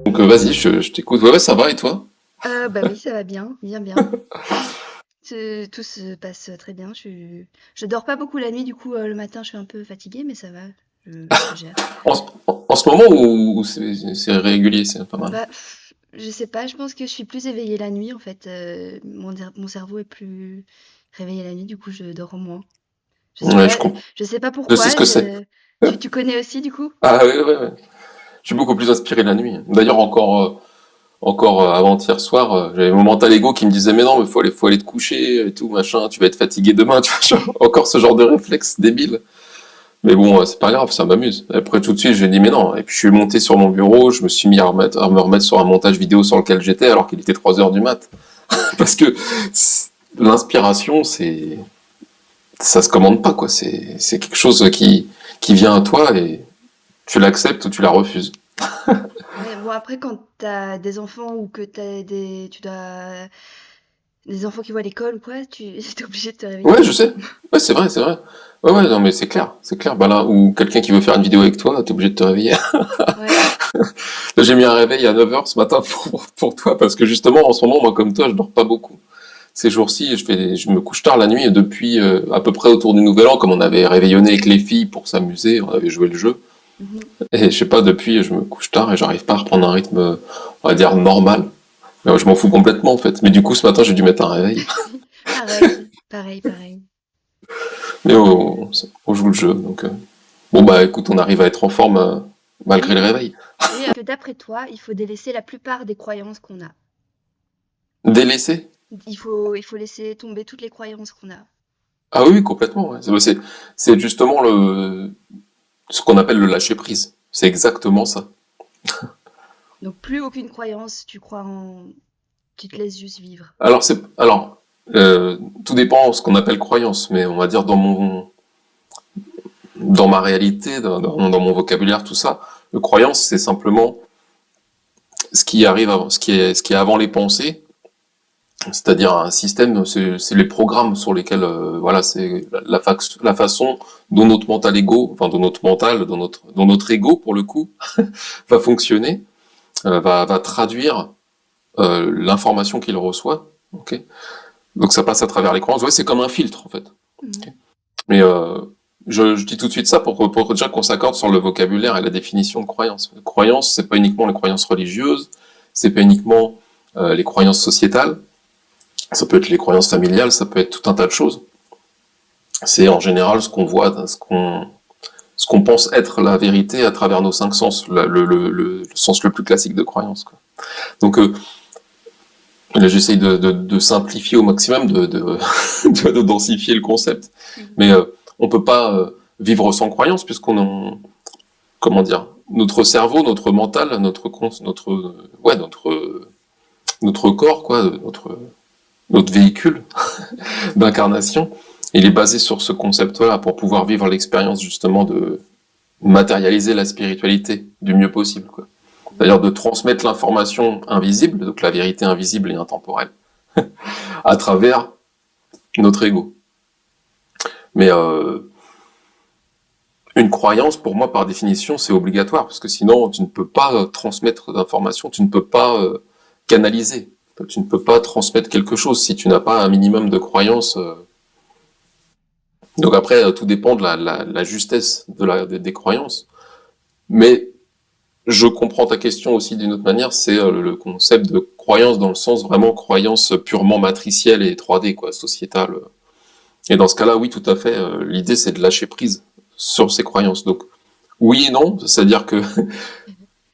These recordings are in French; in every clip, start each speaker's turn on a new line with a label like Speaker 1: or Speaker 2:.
Speaker 1: Donc vas-y, je t'écoute. Ouais, ouais, ça va et toi?
Speaker 2: Bah oui, ça va bien, bien, bien. Tout se passe très bien. Je dors pas beaucoup la nuit, du coup, le matin, je suis un peu fatiguée, mais ça va, je gère.
Speaker 1: En ce moment ou c'est régulier, c'est pas mal.
Speaker 2: Bah, je sais pas, je pense que je suis plus éveillée la nuit, en fait. Mon cerveau est plus réveillé la nuit, du coup, je dors moins.
Speaker 1: Ouais, je comprends.
Speaker 2: Je sais pas
Speaker 1: Je sais ce
Speaker 2: pourquoi.
Speaker 1: que c'est.
Speaker 2: Tu connais aussi, du coup?
Speaker 1: Ah ouais, ouais, ouais. Je suis beaucoup plus inspiré la nuit. D'ailleurs, encore avant-hier soir, j'avais mon mental ego qui me disait mais non, mais faut aller te coucher et tout machin. Tu vas être fatigué demain. Tu vois, genre, encore ce genre de réflexe débile. Mais bon, c'est pas grave, ça m'amuse. Après tout de suite, j'ai dit mais non. Et puis je suis monté sur mon bureau, je me suis mis à me remettre sur un montage vidéo sur lequel j'étais alors qu'il était 3 heures du mat. Parce que l'inspiration, ça se commande pas quoi. C'est quelque chose qui vient à toi et tu l'acceptes ou tu la refuses.
Speaker 2: Ouais, bon, après, quand t'as des enfants ou que tu dois, des enfants qui vont à l'école ou quoi, t'es obligé de te réveiller
Speaker 1: Ouais,
Speaker 2: tôt.
Speaker 1: je sais. Ouais, c'est vrai, c'est vrai. Ouais, ouais, non, mais c'est clair, c'est clair. Bah là, ou quelqu'un qui veut faire une vidéo avec toi, t'es obligé de te réveiller.
Speaker 2: Ouais.
Speaker 1: Là, j'ai mis un réveil à 9 heures ce matin pour toi, parce que justement, en ce moment, moi, comme toi, je dors pas beaucoup. Ces jours-ci, je me couche tard la nuit, et depuis à peu près autour du Nouvel An, comme on avait réveillonné avec les filles pour s'amuser, on avait joué le jeu.
Speaker 2: Mhm.
Speaker 1: Et je sais pas, depuis, je me couche tard et j'arrive pas à reprendre un rythme, on va dire, normal. Mais ouais, je m'en fous complètement, en fait. Mais du coup, ce matin, j'ai dû mettre un réveil.
Speaker 2: Pareil, pareil, pareil.
Speaker 1: Mais on joue le jeu, donc... Bon bah écoute, on arrive à être en forme malgré le
Speaker 2: Oui,
Speaker 1: réveil.
Speaker 2: oui, que d'après toi, il faut délaisser la plupart des croyances qu'on a.
Speaker 1: Délaissé?
Speaker 2: Il faut laisser tomber toutes les croyances qu'on a.
Speaker 1: Ah oui, complètement. Ouais. C'est justement ce qu'on appelle le lâcher prise. C'est exactement ça.
Speaker 2: Donc plus aucune croyance, tu te laisses juste vivre.
Speaker 1: Alors euh, tout dépend de ce qu'on appelle croyance, mais on va dire dans ma réalité, dans mon vocabulaire, tout ça, le croyance c'est simplement ce qui arrive avant, ce qui est avant les pensées. C'est-à-dire un système, c'est les programmes sur lesquels, voilà, c'est la façon dont notre mental ego, enfin dont notre mental, dont notre ego pour le coup, va fonctionner, va traduire l'information qu'il reçoit. Ok. Donc ça passe à travers les croyances. Ouais, c'est comme un filtre en fait.
Speaker 2: Mhm.
Speaker 1: Ok. Mais je dis tout de suite ça pour déjà qu'on s'accorde sur le vocabulaire et la définition de croyance. Croyance, c'est pas uniquement les croyances religieuses, c'est pas uniquement les croyances sociétales. Ça peut être les croyances familiales, ça peut être tout un tas de choses. C'est en général ce qu'on voit, ce qu'on pense être la vérité à travers nos cinq sens, le sens le plus classique de croyance. Quoi. Donc là, j'essaye de simplifier au maximum, de densifier le concept.
Speaker 2: Mhm.
Speaker 1: Mais on peut pas vivre sans croyance comment dire, notre cerveau, notre mental, ouais, notre corps, quoi, notre véhicule d'incarnation, il est basé sur ce concept-là pour pouvoir vivre l'expérience justement de matérialiser la spiritualité du mieux possible. Quoi. C'est-à-dire de transmettre l'information invisible, donc la vérité invisible et intemporelle, à travers notre ego. Mais une croyance, pour moi, par définition, c'est obligatoire, parce que sinon, tu ne peux pas transmettre d'informations, tu ne peux pas canaliser, tu ne peux pas transmettre quelque chose si tu n'as pas un minimum de croyance. Donc après, tout dépend de la justesse des croyances. Mais je comprends ta question aussi d'une autre manière, c'est le concept de croyance dans le sens vraiment croyance purement matricielle et 3D, quoi, sociétale. Et dans ce cas-là, oui, tout à fait, l'idée c'est de lâcher prise sur ces croyances. Donc oui et non, c'est-à-dire que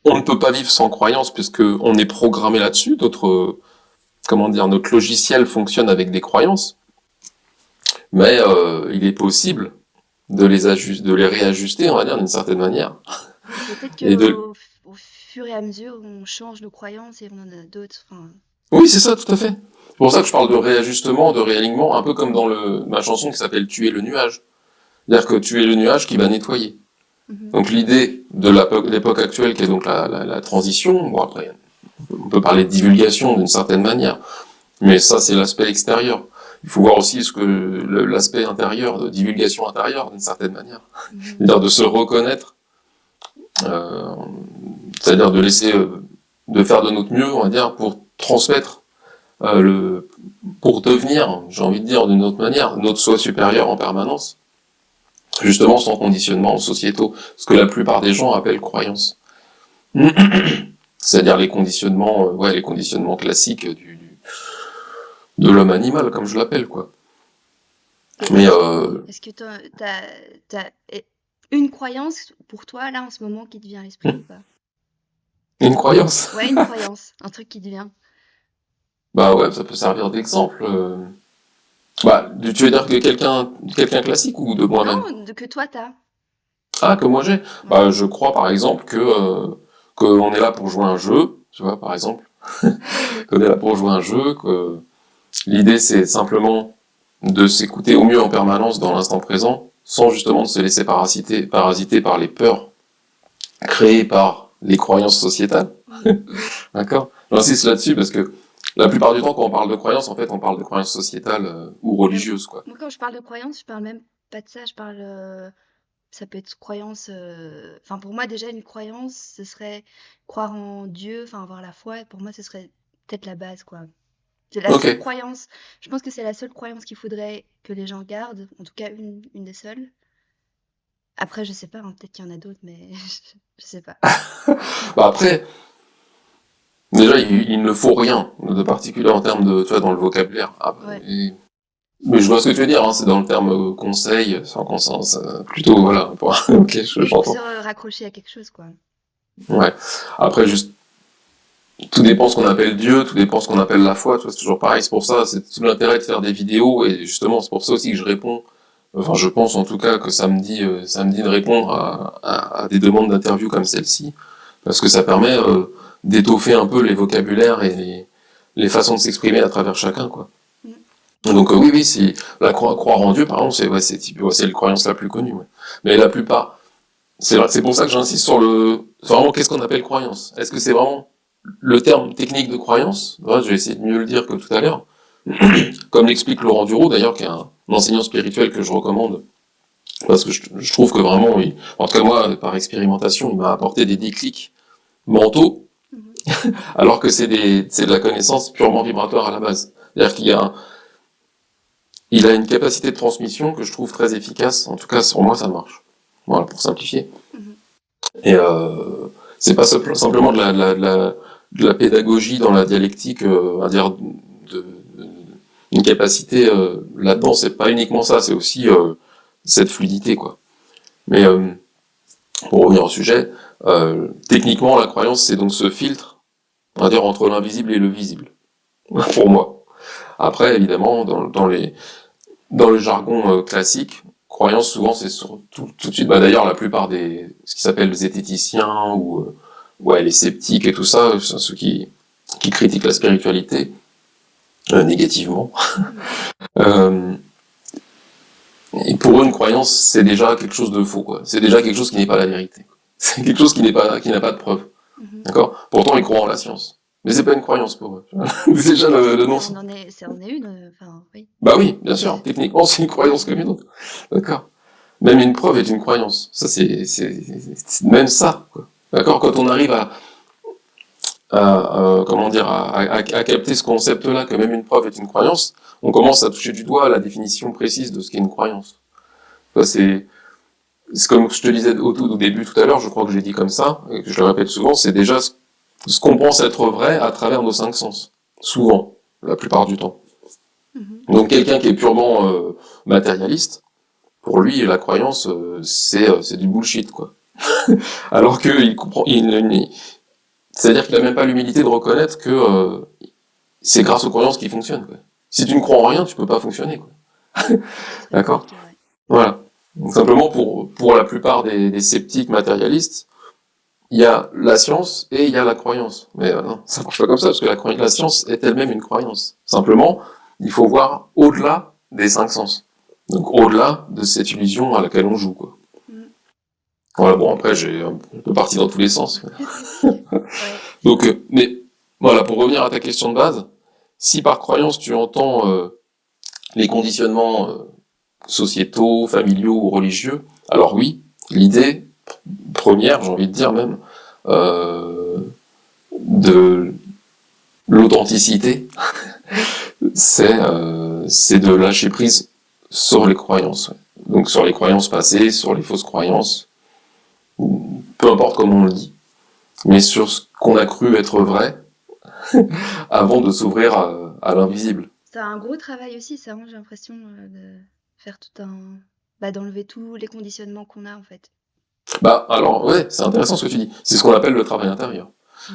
Speaker 1: on ne peut pas vivre sans croyance puisque on est programmé là-dessus. Comment dire, notre logiciel fonctionne avec des croyances, mais il est possible de les réajuster, on va dire d'une certaine manière,
Speaker 2: Peut-être
Speaker 1: et
Speaker 2: que
Speaker 1: de
Speaker 2: au fur et à mesure, on change nos croyances et on en a d'autres. Enfin,
Speaker 1: Oui, c'est ça, tout à fait. C'est pour ça que je parle de réajustement, de réalignement, un peu comme dans ma chanson qui s'appelle Tuer le nuage. C'est-à-dire que tuer le nuage qui va nettoyer.
Speaker 2: mhm,
Speaker 1: Donc l'idée de l'époque actuelle, qui est donc la transition, bon après, on peut parler de divulgation d'une certaine manière, mais ça c'est l'aspect extérieur. Il faut voir aussi l'aspect intérieur, de divulgation intérieure d'une certaine manière.
Speaker 2: mhm,
Speaker 1: C'est-à-dire de se reconnaître, euh, c'est-à-dire de laisser, de faire de notre mieux, on va dire, pour transmettre pour devenir, j'ai envie de dire d'une autre manière, notre soi supérieur en permanence, justement sans conditionnement sociétaux, ce que la plupart des gens appellent croyances. C'est-à-dire les conditionnements classiques de l'homme animal, comme je l'appelle, quoi.
Speaker 2: Et
Speaker 1: Mais
Speaker 2: est-ce que t'as une croyance pour toi, là, en ce moment, qui te vient à l'esprit ou pas?
Speaker 1: une croyance,
Speaker 2: Ouais, une croyance, un truc qui te vient.
Speaker 1: bah ouais, ça peut servir d'exemple. Bah, tu veux dire que quelqu'un classique ou de moi-même?
Speaker 2: Non, que toi, t'as.
Speaker 1: Ah, que moi j'ai?
Speaker 2: Ouais.
Speaker 1: Bah, je crois par exemple qu'on est là pour jouer un jeu, tu vois, par exemple, qu'on est là pour jouer un jeu, que l'idée c'est simplement de s'écouter au mieux en permanence dans l'instant présent, sans justement de se laisser parasiter par les peurs créées par les croyances sociétales.
Speaker 2: Mhm.
Speaker 1: D'accord? J'insiste là-dessus parce que la plupart du temps, quand on parle de croyances, en fait, on parle de croyances sociétales ou
Speaker 2: Même,
Speaker 1: religieuses, quoi.
Speaker 2: moi, quand je parle de croyance, je parle même pas de ça, je parle. Ça peut être croyance. Enfin, pour moi, déjà, une croyance, ce serait croire en Dieu, enfin, avoir la foi. Et pour moi, ce serait peut-être la base, quoi. C'est la
Speaker 1: Ok.
Speaker 2: seule croyance. Je pense que c'est la seule croyance qu'il faudrait que les gens gardent, en tout cas une des seules. Après, je sais pas, hein, peut-être qu'il y en a d'autres, mais je sais pas.
Speaker 1: Bah après, déjà, il ne faut rien de particulier en termes de, tu vois, dans le vocabulaire. Ah, bah,
Speaker 2: Ouais.
Speaker 1: mais je vois ce que tu veux dire, hein, c'est dans le terme conseil, sans conscience, plutôt, voilà. Ok,
Speaker 2: Oui, pour se
Speaker 1: j'entends.
Speaker 2: raccrocher à quelque chose, quoi.
Speaker 1: Ouais. Après, juste, tout dépend ce qu'on appelle Dieu, tout dépend ce qu'on appelle la foi, tu vois, c'est toujours pareil. C'est pour ça, c'est tout l'intérêt de faire des vidéos, et justement, c'est pour ça aussi que je réponds. Enfin, je pense en tout cas que ça me dit de répondre à des demandes d'interview comme celle-ci, parce que ça permet d'étoffer un peu les vocabulaires et les façons de s'exprimer à travers chacun, quoi.
Speaker 2: Mm.
Speaker 1: Donc oui, oui, si croire en Dieu, par exemple, c'est la croyance la plus connue. Ouais. Mais la plupart, c'est pour ça que j'insiste sur c'est vraiment qu'est-ce qu'on appelle croyance. Est-ce que c'est vraiment le terme technique de croyance? Ouais, je vais essayer de mieux le dire que tout à l'heure. Comme l'explique Laurent Duro, d'ailleurs, qui est un enseignant spirituel que je recommande, parce que je trouve que vraiment, en tout cas moi, par expérimentation, il m'a apporté des déclics mentaux,
Speaker 2: Mhm.
Speaker 1: alors que c'est de la connaissance purement vibratoire à la base. C'est-à-dire il a une capacité de transmission que je trouve très efficace. En tout cas, sur moi, ça marche. Voilà, pour simplifier.
Speaker 2: Mhm.
Speaker 1: Et c'est pas simplement de la pédagogie dans la dialectique, à dire une capacité là-dedans. C'est pas uniquement ça, c'est aussi cette fluidité, quoi. Mais pour revenir au sujet, techniquement, la croyance, c'est donc ce filtre, on va dire, entre l'invisible et le visible, pour moi. Après, évidemment, dans le jargon classique, croyance, souvent, c'est tout de suite, bah, d'ailleurs, la plupart ce qui s'appelle les zététiciens ou, ouais, les sceptiques et tout ça, ceux qui critiquent la spiritualité, négativement,
Speaker 2: Mhm.
Speaker 1: euh, et pour eux, une croyance, c'est déjà quelque chose de faux, quoi. C'est déjà quelque chose qui n'est pas la vérité. C'est quelque chose qui n'a pas de preuve.
Speaker 2: Mhm.
Speaker 1: D'accord? Pourtant, ils croient en la science. Mais c'est pas une croyance pour eux. C'est déjà le
Speaker 2: Mais
Speaker 1: nom.
Speaker 2: ça en est une, enfin, oui.
Speaker 1: Bah oui, bien sûr. Techniquement, c'est une croyance comme une autre. D'accord? Même une preuve est une croyance. Ça, c'est même ça, quoi. D'accord? Quand on arrive comment dire, à capter ce concept-là, que même une preuve est une croyance, on commence à toucher du doigt la définition précise de ce qu'est une croyance. Ça, c'est comme je te disais au début tout à l'heure, je crois que j'ai dit comme ça, et que je le répète souvent, c'est déjà ce qu'on pense être vrai à travers nos cinq sens. Souvent, la plupart du temps.
Speaker 2: Mhm.
Speaker 1: Donc quelqu'un qui est purement matérialiste, pour lui, la croyance, c'est du bullshit, quoi. Alors que il comprend, c'est-à-dire qu'il a même pas l'humilité de reconnaître que c'est grâce aux croyances qu'il fonctionne, quoi. Si tu ne crois en rien, tu peux pas fonctionner, quoi.
Speaker 2: C'est
Speaker 1: D'accord?
Speaker 2: logique, ouais.
Speaker 1: Voilà. Donc simplement pour la plupart des sceptiques matérialistes, il y a la science et il y a la croyance. Mais non, ça marche pas comme ça, parce que la science est elle-même une croyance. Simplement, il faut voir au-delà des 5 sens. Donc au-delà de cette illusion à laquelle on joue, quoi.
Speaker 2: Mm.
Speaker 1: Voilà, bon, après, j'ai un peu parti dans tous les sens.
Speaker 2: Ouais.
Speaker 1: Donc, mais voilà, pour revenir à ta question de base, si par croyance tu entends les conditionnements sociétaux, familiaux ou religieux, alors oui, l'idée première, j'ai envie de dire même, de l'authenticité, c'est de lâcher prise sur les croyances. Ouais. Donc sur les croyances passées, sur les fausses croyances, peu importe comment on le dit, mais sur ce qu'on a cru être vrai avant de s'ouvrir à l'invisible.
Speaker 2: C'est un gros travail aussi, ça, hein, j'ai l'impression de faire tout un... Bah, d'enlever tous les conditionnements qu'on a, en fait.
Speaker 1: Bah alors ouais, c'est intéressant ce que tu dis. C'est ce qu'on appelle le travail intérieur.
Speaker 2: Mm.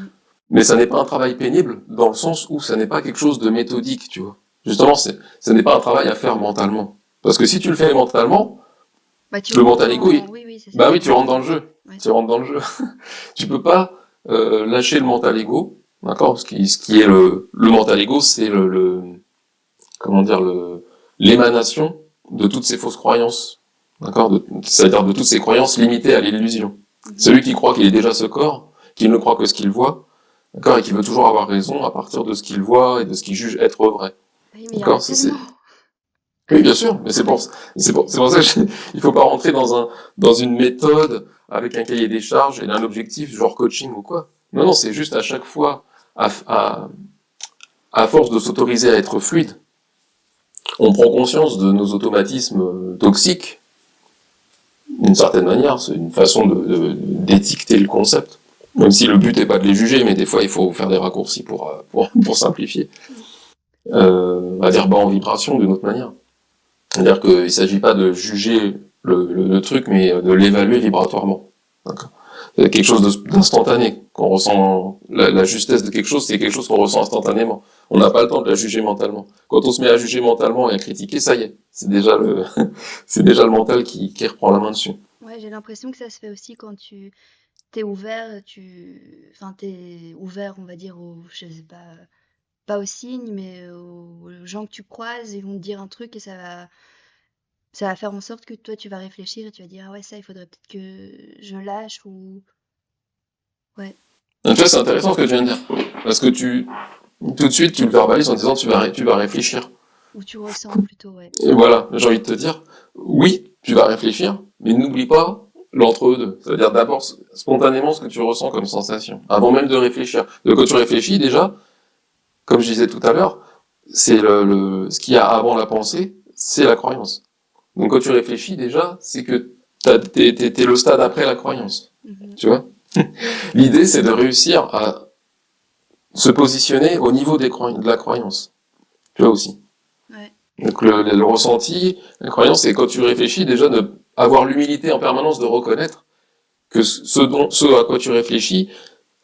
Speaker 1: Mais ça n'est pas un travail pénible dans le sens où ça n'est pas quelque chose de méthodique, tu vois. Justement, ce n'est pas un travail à faire mentalement. Parce que si tu le fais mentalement,
Speaker 2: Bah, tu
Speaker 1: le
Speaker 2: rentres
Speaker 1: mental ego,
Speaker 2: dans... Oui, oui, c'est ça.
Speaker 1: bah oui, tu rentres dans le jeu.
Speaker 2: Ouais.
Speaker 1: Tu rentres dans le jeu. Tu peux pas lâcher le mental ego, d'accord. Ce qui est le mental ego, c'est comment dire, l'émanation de toutes ces fausses croyances, d'accord. C'est-à-dire de toutes ces croyances limitées à l'illusion.
Speaker 2: Mhm.
Speaker 1: Celui qui croit qu'il est déjà ce corps, qui ne croit que ce qu'il voit, d'accord, et qui veut toujours avoir raison à partir de ce qu'il voit et de ce qu'il juge être vrai.
Speaker 2: Oui, mais il y en a
Speaker 1: D'accord,
Speaker 2: tellement.
Speaker 1: oui, bien sûr, mais c'est pour ça que il faut pas rentrer dans une méthode avec un cahier des charges et un objectif genre coaching ou quoi. Non, non, c'est juste à chaque fois, à, à, à force de s'autoriser à être fluide, on prend conscience de nos automatismes toxiques, d'une certaine manière, c'est une façon d'étiqueter le concept. Même si le but n'est pas de les juger, mais des fois il faut faire des raccourcis pour simplifier. On va dire bas en vibration d'une autre manière. C'est-à-dire qu'il ne s'agit pas de juger le truc, mais de l'évaluer vibratoirement. D'accord. C'est quelque chose d'instantané. Qu'on ressent la justesse de quelque chose, c'est quelque chose qu'on ressent instantanément. On n'a pas le temps de la juger mentalement. Quand on se met à juger mentalement et à critiquer, ça y est, c'est déjà c'est déjà le mental qui reprend la main dessus.
Speaker 2: Ouais, j'ai l'impression que ça se fait aussi quand tu t'es ouvert, enfin, t'es ouvert, on va dire, je sais pas, pas aux signes, mais aux gens que tu croises, ils vont te dire un truc et ça va faire en sorte que toi, tu vas réfléchir et tu vas dire, ah ouais, ça, il faudrait peut-être que je lâche ou... Ouais.
Speaker 1: Donc, tu vois, c'est intéressant ce que tu viens de dire. Parce que tout de suite, tu le verbalises en disant tu vas réfléchir.
Speaker 2: Ou tu ressens plutôt, ouais.
Speaker 1: Et voilà, j'ai envie de te dire, oui, tu vas réfléchir, mais n'oublie pas l'entre-deux. C'est-à-dire d'abord spontanément ce que tu ressens comme sensation, avant même de réfléchir. Donc quand tu réfléchis déjà, comme je disais tout à l'heure, c'est ce qu'il y a avant la pensée, c'est la croyance. Donc quand tu réfléchis déjà, c'est que t'es le stade après la croyance.
Speaker 2: Mhm.
Speaker 1: Tu vois. L'idée c'est de réussir à se positionner au niveau de la croyance. Tu vois aussi.
Speaker 2: Ouais.
Speaker 1: Donc le ressenti, la croyance, c'est quand tu réfléchis déjà de avoir l'humilité en permanence de reconnaître que ce à quoi tu réfléchis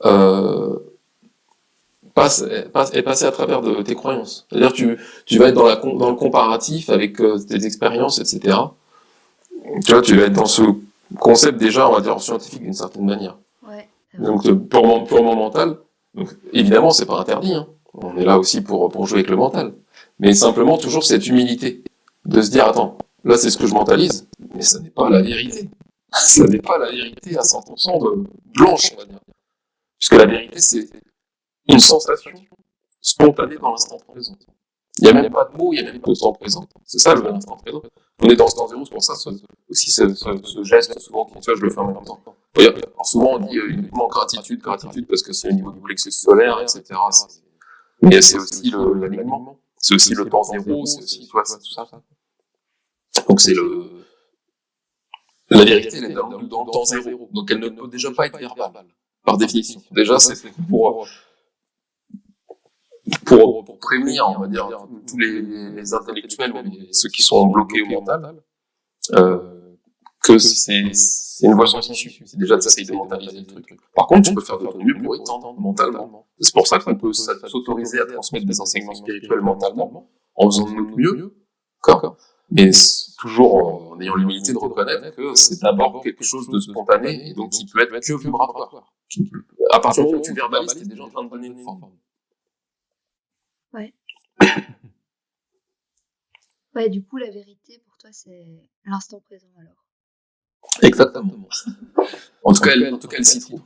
Speaker 1: euh, est passé à travers de tes croyances. C'est-à-dire tu vas être dans le comparatif avec tes expériences, etc. Tu vois, tu vas être dans ce concept déjà, on va dire scientifique d'une certaine manière.
Speaker 2: Ouais, c'est vrai.
Speaker 1: Donc purement mental. Donc évidemment, c'est pas interdit. Hein. On est là aussi pour jouer avec le mental. Mais simplement toujours cette humilité de se dire attends, là c'est ce que je mentalise, mais ça n'est pas la vérité. Ça n'est pas la vérité à 100% de blanche, on va dire. Puisque la vérité c'est une sensation spontanée dans l'instant présent. Il n'y a même pas de mots, il n'y a même pas de temps présent. C'est ça le l'instant présent. On est dans ce temps zéro, c'est pour ça aussi ce geste souvent qui je le fais en même temps. Alors souvent on dit uniquement gratitude, parce que c'est au niveau du plexus solaire, etc. Mais c'est aussi l'alignement, c'est aussi le temps zéro, c'est aussi, tu vois, c'est tout ça. Donc c'est la vérité, elle est dans le temps zéro. Donc elle ne peut déjà pas être verbale, par définition. Déjà, c'est pour prévenir, on va dire, tous les intellectuels, ceux qui sont bloqués au mental, que c'est une voie sans issue. C'est déjà d'essayer de mentaliser le truc. Par contre, tu peux faire de ton mieux pour étendre mentalement. C'est pour ça qu'on peut s'autoriser à transmettre des enseignements spirituels mentalement, en faisant de notre mieux, d'accord, mais toujours en ayant l'humilité de reconnaître que c'est d'abord quelque chose de spontané, et donc qui peut être que vibratoire. À partir du moment où tu verbalises, t'es déjà en train de donner une forme.
Speaker 2: Ouais. Ouais, du coup, la vérité, pour toi, c'est l'instant présent, alors.
Speaker 1: Exactement. En tout cas, elle s'y trouve.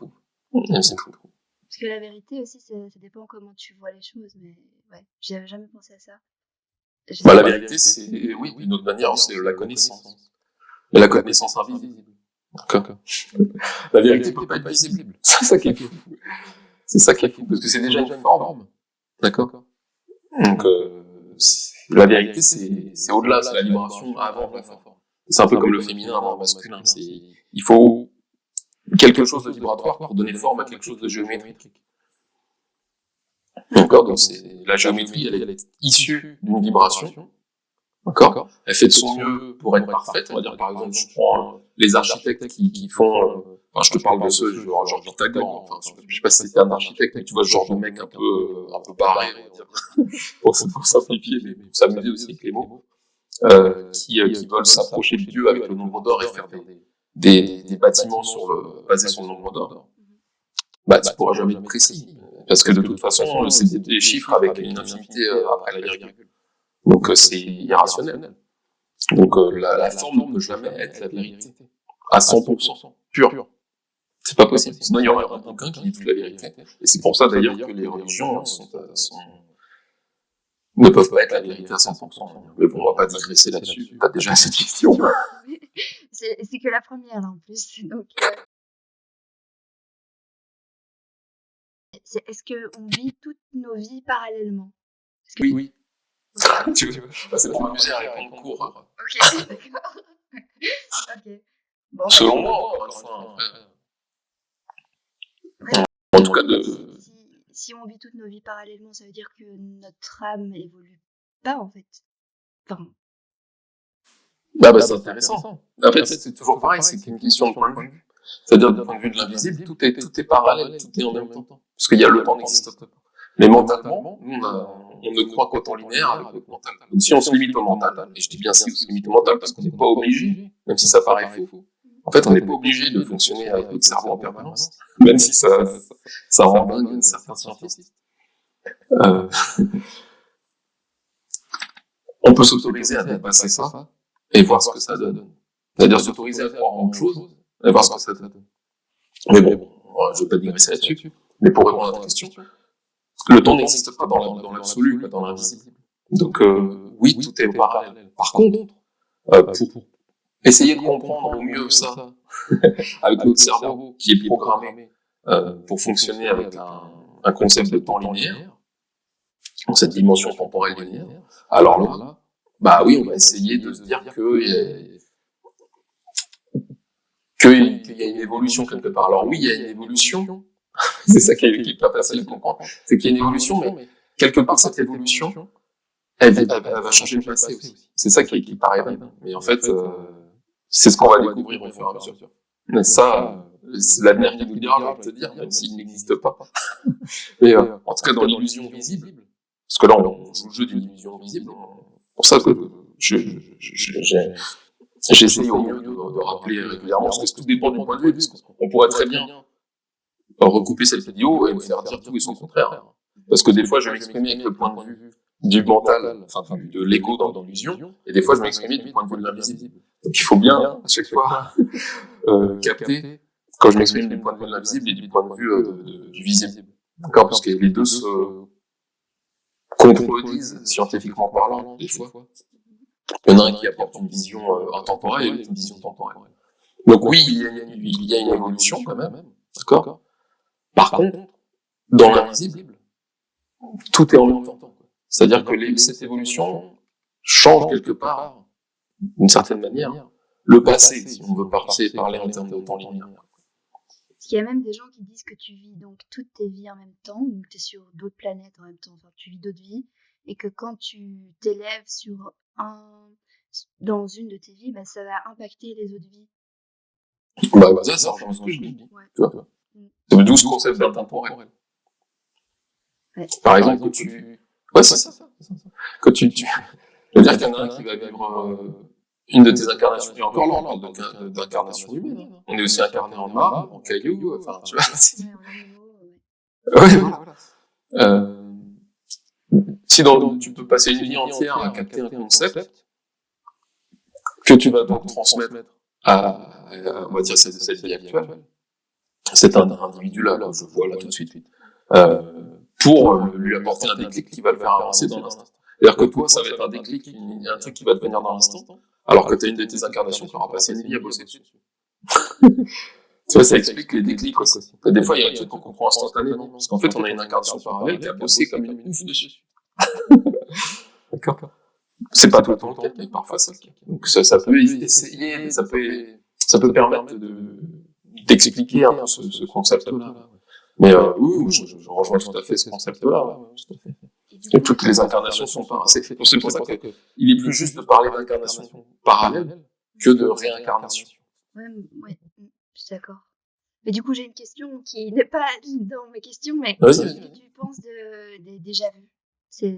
Speaker 1: Elle s'y trouve.
Speaker 2: Parce que la vérité aussi, ça dépend comment tu vois les choses, mais ouais, j'avais jamais pensé à ça.
Speaker 1: Bah, la vérité, c'est, oui, d'une autre manière, c'est la connaissance. Mais la connaissance invisible. D'accord. La vérité peut pas être visible. C'est ça qui est fou. C'est ça qui est fou. Parce que c'est déjà une forme. D'accord. Donc, la vérité, c'est au-delà, c'est la libération avant la forme. C'est un peu comme le féminin avant le masculin. Il faut quelque chose de vibratoire pour donner forme à quelque chose de géométrique. D'accord. Donc, la géométrie, elle est issue d'une vibration. D'accord. Elle fait de son mieux pour être parfaite. On va dire, par exemple, je prends les architectes qui font, enfin, je te parle de ceux, genre Pythagore, enfin, je sais pas si c'était un architecte, mais tu vois ce genre de mec un peu barré, on va dire, pour simplifier, mais pour s'amuser aussi avec les mots, qui veulent s'approcher de Dieu avec le nombre d'or et faire des bâtiments basés sur le nombre d'or. Bah, tu pourras jamais être précis. Parce que de toute façon, c'est des chiffres avec une infinité après la virgule. Donc, c'est irrationnel. Donc, la forme ne peut jamais être la vérité. À 100%. Pure. C'est pas possible. Sinon, il y aurait aucun qui dit toute la vérité. Et c'est pour ça, d'ailleurs, que les religions ne peuvent pas être la vérité à 100%. Mais bon, on va pas digresser là-dessus. T'as déjà cette question.
Speaker 2: C'est que la première, là, en plus. Donc, est-ce qu'on vit toutes nos vies parallèlement?
Speaker 1: Oui. C'est pour m'amuser à répondre court.
Speaker 2: Ok, d'accord. Ok. Bon,
Speaker 1: selon moi, encore une fois. En tout cas,
Speaker 2: si on vit toutes nos vies parallèlement, ça veut dire que notre âme évolue pas, en fait. Enfin.
Speaker 1: Bah, c'est intéressant. En fait, c'est toujours pareil, c'est une question de point de vue. C'est-à-dire, du point de vue de l'invisible, tout est parallèle, tout est en même temps. Parce qu'il y a le temps n'existe pas. Mais mentalement, nous, on ne croit qu'au temps linéaire avec notre mental. Donc si on se limite au mental, et je dis bien si on se limite au mental parce qu'on n'est pas obligé, même si ça paraît faux, en fait, on n'est pas obligé de fonctionner avec notre cerveau en permanence, même si ça rend dingue certains scientifiques. On peut s'autoriser à dépasser ça et voir ce que ça donne. C'est-à-dire s'autoriser à croire en autre chose et voir ce que ça donne. Mais bon, je ne vais pas digresser là-dessus. Mais pour répondre à ta question, le temps n'existe pas dans l'absolu, dans l'invisible. Donc oui, tout est parallèle. Par contre, pour essayer de comprendre au mieux ça, avec notre cerveau qui est programmé pour fonctionner avec un concept de temps linéaire, dans cette dimension temporelle linéaire, alors là, bah oui, on va essayer de se dire qu'il y a une évolution quelque part. Alors oui, il y a une évolution, c'est ça qui est pas facile à comprendre, c'est qu'il y a une évolution, mais quelque part cette évolution, elle va changer le passé aussi. C'est ça qui paraît dingue. Mais en fait, c'est ce qu'on va découvrir au fur et à mesure. Mais ça, c'est l'avenir qui nous le dira, je vais te dire, même s'il n'existe pas. Mais en tout cas, dans l'illusion visible, parce que là, on joue le jeu d'une illusion visible, pour ça que j'essaye au mieux de rappeler régulièrement, parce que tout dépend du point de vue, parce qu'on pourrait très bien recouper cette vidéo et me faire dire tout et son contraire. Parce que des fois, je vais m'exprimer avec le point de vue du mental, enfin de l'ego dans l'illusion, et des fois, je vais m'exprimer du point de vue de l'invisible. Donc il faut bien, à chaque fois, capter quand je m'exprime du point de vue de l'invisible et du point de vue du visible. D'accord? Parce que les deux se contredisent scientifiquement parlant, des fois. Il y en a un qui apporte une vision intemporelle et l'autre une vision temporelle. Donc oui, il y a une évolution quand même, d'accord? Par contre, dans l'invisible, tout est en même temps. C'est-à-dire que cette évolution change quelque part, d'une certaine manière, le passé, si on veut parler en termes de temps linéaire.
Speaker 2: Parce qu'il y a même des gens qui disent que tu vis donc toutes tes vies en même temps, donc tu es sur d'autres planètes en même temps, enfin tu vis d'autres vies, et que quand tu t'élèves dans une de tes vies, bah, ça va impacter les autres vies.
Speaker 1: Bah, ça rejoint ce que je dis.
Speaker 2: Ouais.
Speaker 1: Tu vois. C'est le 12 concepts d'intemporel. Ouais. Par exemple, que tu... Ouais, c'est ça. Que C'est-à-dire qu'il y en a un qui va vivre une de tes incarnations. Et encore là, on parle d'incarnation humaine. On est aussi incarné en marbre, en caillou, enfin, tu vois.
Speaker 2: Ouais, en animaux, ouais.
Speaker 1: Ouais, voilà. Si tu peux passer une vie entière à capter un concept que tu vas donc transmettre on va dire, cette vie actuelle, cet individu-là, que je vois là tout de suite, pour lui apporter un déclic qui va le faire avancer dans l'instant. C'est-à-dire que toi, ça va être un déclic, un truc qui va te venir dans l'instant, alors que tu as une de tes incarnations qui aura passé une vie à bosser dessus. Tu vois, ça explique les déclics aussi. Des fois, il y a un truc qu'on comprend instantanément, parce qu'en fait, on a une incarnation parallèle qui a bossé comme une ouf dessus. D'accord. C'est pas tout le temps le cas, mais parfois c'est le cas. Donc ça peut essayer, ça peut permettre d'expliquer un peu ce concept-là. Mais oui, je rejoins tout à fait ce concept-là. Tout à fait. Et toutes les incarnations sont pas assez faites. C'est pour ça qu'il est plus juste de parler d'incarnation parallèle que de réincarnation.
Speaker 2: Ouais, je suis d'accord. Mais du coup, j'ai une question qui n'est pas dans mes questions, mais
Speaker 1: Vas-y.
Speaker 2: qu'est-ce que tu penses des déjà vus? C'est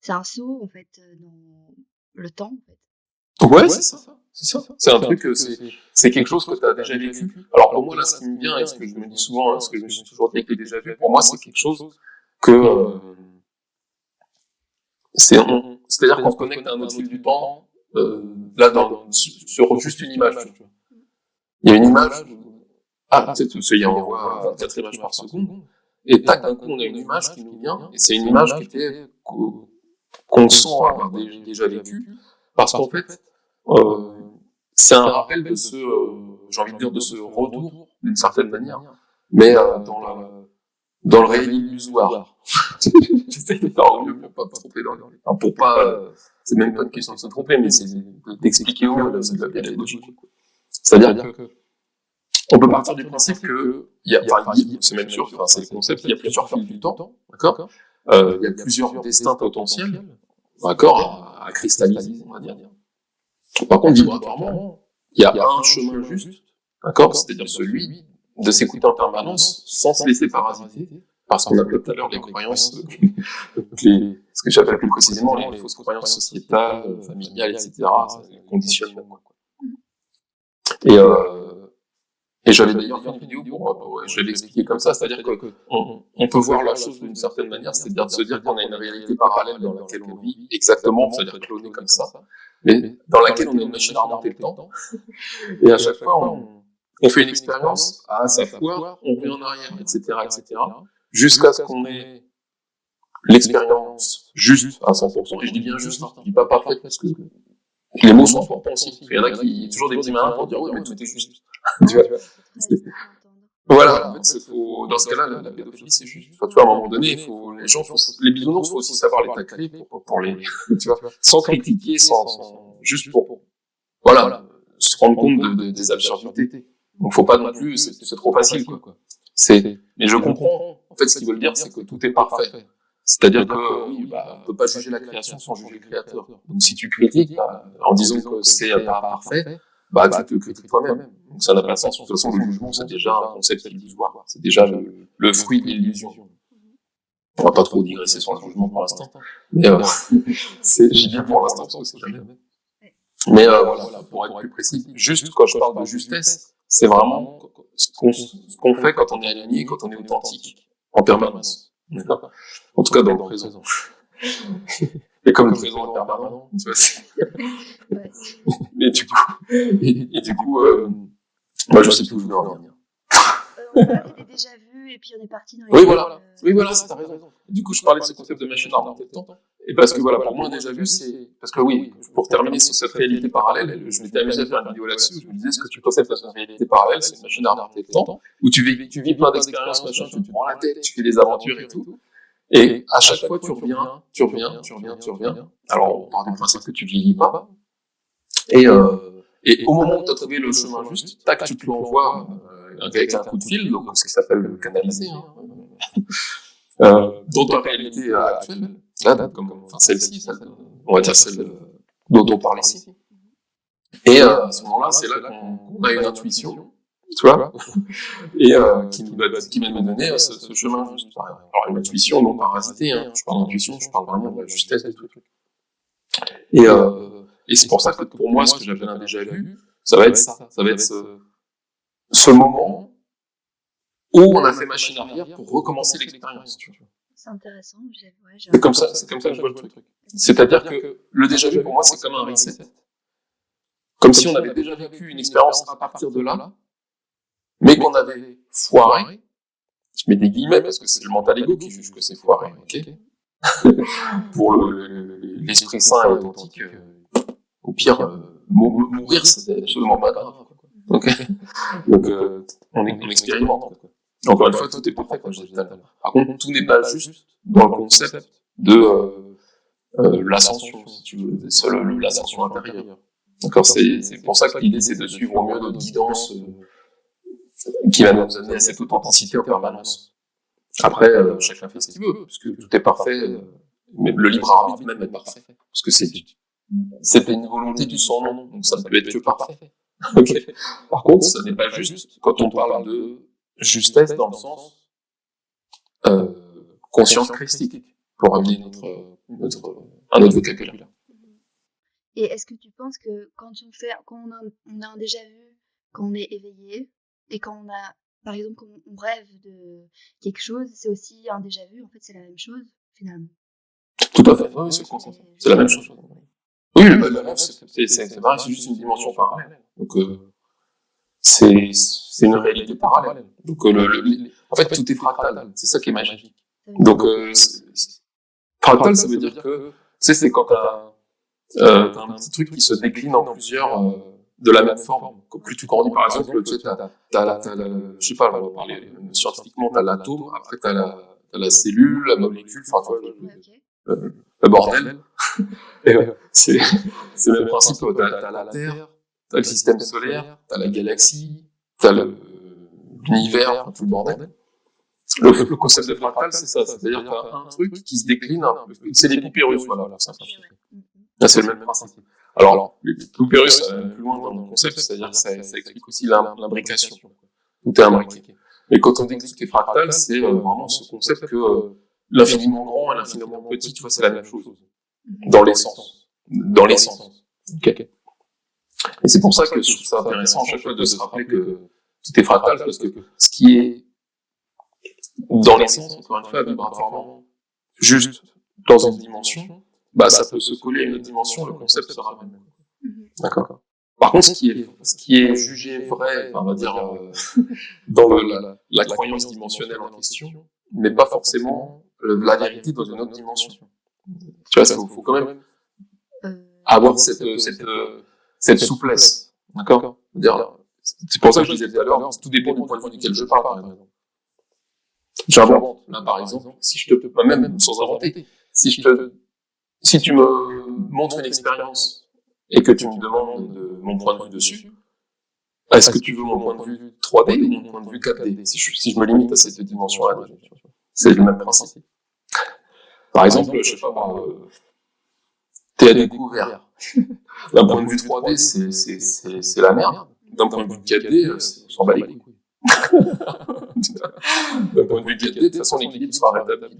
Speaker 2: un saut, en fait, dans le temps, en fait.
Speaker 1: Ouais, c'est ça. C'est un truc, c'est quelque chose que tu as déjà vécu. Alors pour moi, là, ce qui me vient, et ce que je me dis souvent, ce que je me suis toujours dit avec les déjà vus, pour moi, c'est quelque chose que c'est-à-dire qu'on se connecte à un autre fil du temps, là, sur juste une image. Tu vois. Il y a une image, on voit 24 images par seconde, et tac, d'un coup, on a une image qui nous vient, et c'est une image qu'on sent avoir déjà vécu, parce qu'en fait, c'est un rappel de j'ai envie de dire, de ce retour, d'une certaine manière, mais dans le réel illusoire. J'essaie de faire au mieux pour pas me tromper enfin, pour pas, c'est même pas une question de se tromper, mais c'est d'expliquer au mieux, c'est de la pédagogie. C'est-à-dire que, on peut partir du principe que, c'est même sûr, enfin, c'est le concept, il y a plusieurs fils du temps, d'accord? Il y a plusieurs destins potentiels, d'accord, à cristalliser, on va dire. Par contre, vibratoirement, il y a un chemin juste, d'accord? C'est-à-dire celui de s'écouter en permanence, sans se laisser parasiter, parce qu'on appelait tout à l'heure les croyances, ce que j'appelle plus précisément les fausses croyances sociétales, familiales, etc., les conditionnements. Et j'avais d'ailleurs fait une vidéo je vais l'expliquer comme ça, c'est-à-dire qu'on peut voir la chose d'une certaine manière, c'est-à-dire de se dire qu'on a une réalité parallèle dans laquelle on vit exactement, c'est-à-dire clonée comme ça, mais dans laquelle on a une machine à remonter le temps, et à chaque fois on fait une expérience, ça foire, on revient en arrière, etc., jusqu'à ce qu'on ait l'expérience juste à 100%, et je dis bien juste, je dis pas parfaite, parce que les mots sont importants aussi. Il y en a qui, toujours des petits malins pour dire, oui, mais tout est juste. Tu vois. Voilà. En fait, dans ce cas-là, la pédophilie, c'est juste. Enfin, tu vois, à un moment donné, les bisounours, faut aussi savoir les tacler pour les, tu vois, sans critiquer, juste pour, voilà, se rendre compte des absurdités. Donc, faut pas non plus, c'est trop facile, quoi. Mais je comprends. En fait, ce qu'ils veulent dire, c'est que tout est parfait. C'est-à-dire que, on peut pas juger la création sans juger le créateur. Donc, si tu critiques, en disant que c'est pas parfait, tu te critiques toi-même. Donc, ça n'a pas de sens. De toute façon, le jugement, c'est déjà un concept illusoire. C'est déjà le fruit de l'illusion. On va pas trop digresser sur le jugement pour l'instant. Mais, j'y viens pour l'instant, parce que c'est jamais. Mais, voilà, pour être plus précis. Juste, quand je parle de justesse, c'est vraiment ce qu'on fait quand on est aligné, quand on est authentique, en permanence. D'accord. En tout cas, dans le présent. Et comme le présent est permanent, tu vois, mais du coup, moi, je sais plus où je veux en venir.
Speaker 2: On avait déjà vu, et puis on est parti dans les...
Speaker 1: Oui, voilà, t'as raison. Du coup, je parlais de ce concept de machine à remonter le temps. Et parce que voilà, pour moi, déjà vu, c'est, parce que oui, pour terminer sur cette réalité parallèle, je m'étais amusé à faire une vidéo là-dessus, où je me disais, ce que tu conceptes de cette réalité parallèle, c'est une machine à remonter le temps, où tu vis plein d'expériences, machin, tu te prends la tête, tu fais des aventures et tout. Et à chaque fois, tu reviens. Alors, on part du principe que tu vieillis pas. Et au moment où tu as trouvé le chemin juste, tac, tu te l'envoies avec un coup de fil, donc ce qui s'appelle le canaliser, dans ta réalité actuelle, là, enfin celle-ci, on va dire celle dont on parle ici. Et à ce moment-là, c'est là qu'on a une intuition, tu vois, et qui va nous donner ce chemin juste. Alors une intuition non parasitée, je parle d'intuition, je parle vraiment de la justesse des trucs. Et c'est pour ça que pour moi, ce que j'appelle un déjà vu, ça va être ça. Ça va être ce moment où on a fait machine arrière pour recommencer l'expérience. Tu vois.
Speaker 2: C'est intéressant. Ouais,
Speaker 1: C'est comme ça que je vois le truc. C'est-à-dire que le déjà vu, pour moi, c'est comme un reset. Comme si on avait déjà vécu une expérience à partir de là, mais qu'on avait foiré. Je mets des guillemets parce que c'est le mental ego qui juge que c'est foiré. Okay. Pour l'esprit sain et authentique, au pire, mourir, c'est absolument pas grave. Okay. Donc, on expérimente. Encore une fois, tout est parfait, comme je disais tout à l'heure. Par contre, tout n'est pas juste dans le concept de l'ascension, si tu veux, l'ascension intérieure. D'accord, c'est pour ça que l'idée, c'est de suivre au mieux notre guidance qui va nous amener à cette authenticité en permanence. Après, chacun fait ce qu'il veut, parce que tout est parfait, mais le libre arbitre même est parfait, parce que c'était une volonté du son nom, donc ça ne peut être que parfait. Okay. Par contre, ce n'est pas juste quand on parle de justesse dans le sens conscience christique, pour amener un autre vocabulaire.
Speaker 2: Et est-ce que tu penses que quand on a un déjà vu, quand on est éveillé, et quand par exemple, quand on rêve de quelque chose, c'est aussi un déjà vu, en fait, c'est la même chose, finalement.
Speaker 1: Tout à fait, oui, c'est la même chose. Oui, le rêve, c'est pareil, c'est juste une dimension parallèle. Donc, c'est une réalité parallèle. Donc, en fait, tout est fractal, c'est ça qui est magique. Donc, fractal, ça veut dire que, tu sais, c'est quand t'as un petit truc qui se décline en plusieurs de la même forme. Plus tu grandis, par exemple, tu sais, je sais pas, on va parler scientifiquement, t'as l'atome, après t'as la cellule, la molécule, enfin, tu vois, le bordel. Et c'est le même principe, t'as la Terre, t'as le système solaire, t'as la galaxie, t'as l'univers, tout le bordel. Le concept de fractal, c'est ça, c'est-à-dire que t'as un truc qui se décline, c'est les poupées russes, voilà, pour simplifier. Là, c'est le même principe. Alors, les poupées russes, ça va plus loin dans le concept, c'est-à-dire que ça explique aussi l'imbrication. Tout est imbriqué. Mais quand on dit que tout est fractal, c'est vraiment ce concept que l'infiniment grand et l'infiniment petit, tu vois, c'est la même chose. Dans l'essence. Okay. Et c'est pour ça que je trouve ça intéressant à chaque fois de se rappeler que tout est fractal, parce que ce qui est dans l'essence, encore une fois, vibratoirement, juste dans une dimension, bah, ça peut se coller à une autre dimension, le concept sera le même. D'accord. Par contre, ce qui est jugé vrai, on va dire, dans la croyance dimensionnelle en question, n'est pas forcément la vérité dans une autre dimension. Tu vois, il faut quand même avoir cette souplesse. D'accord. C'est pour ça que je disais tout à l'heure, tout dépend du point de vue duquel je parle, par exemple. J'invente. Là, par exemple, si je te, même sans inventer, si tu me montres une expérience et que tu me demandes mon point de vue dessus, est-ce que tu veux mon point de vue 3D ou mon point de vue 4D? Si je me limite à cette dimension-là, c'est le même principe. Par exemple, je sais pas, t'es à découvert. D'un point de vue 3D, c'est la merde. D'un point de vue 4D, on s'en bat les couilles. D'un point de vue 4D, de toute façon, l'équilibre sera rétabli.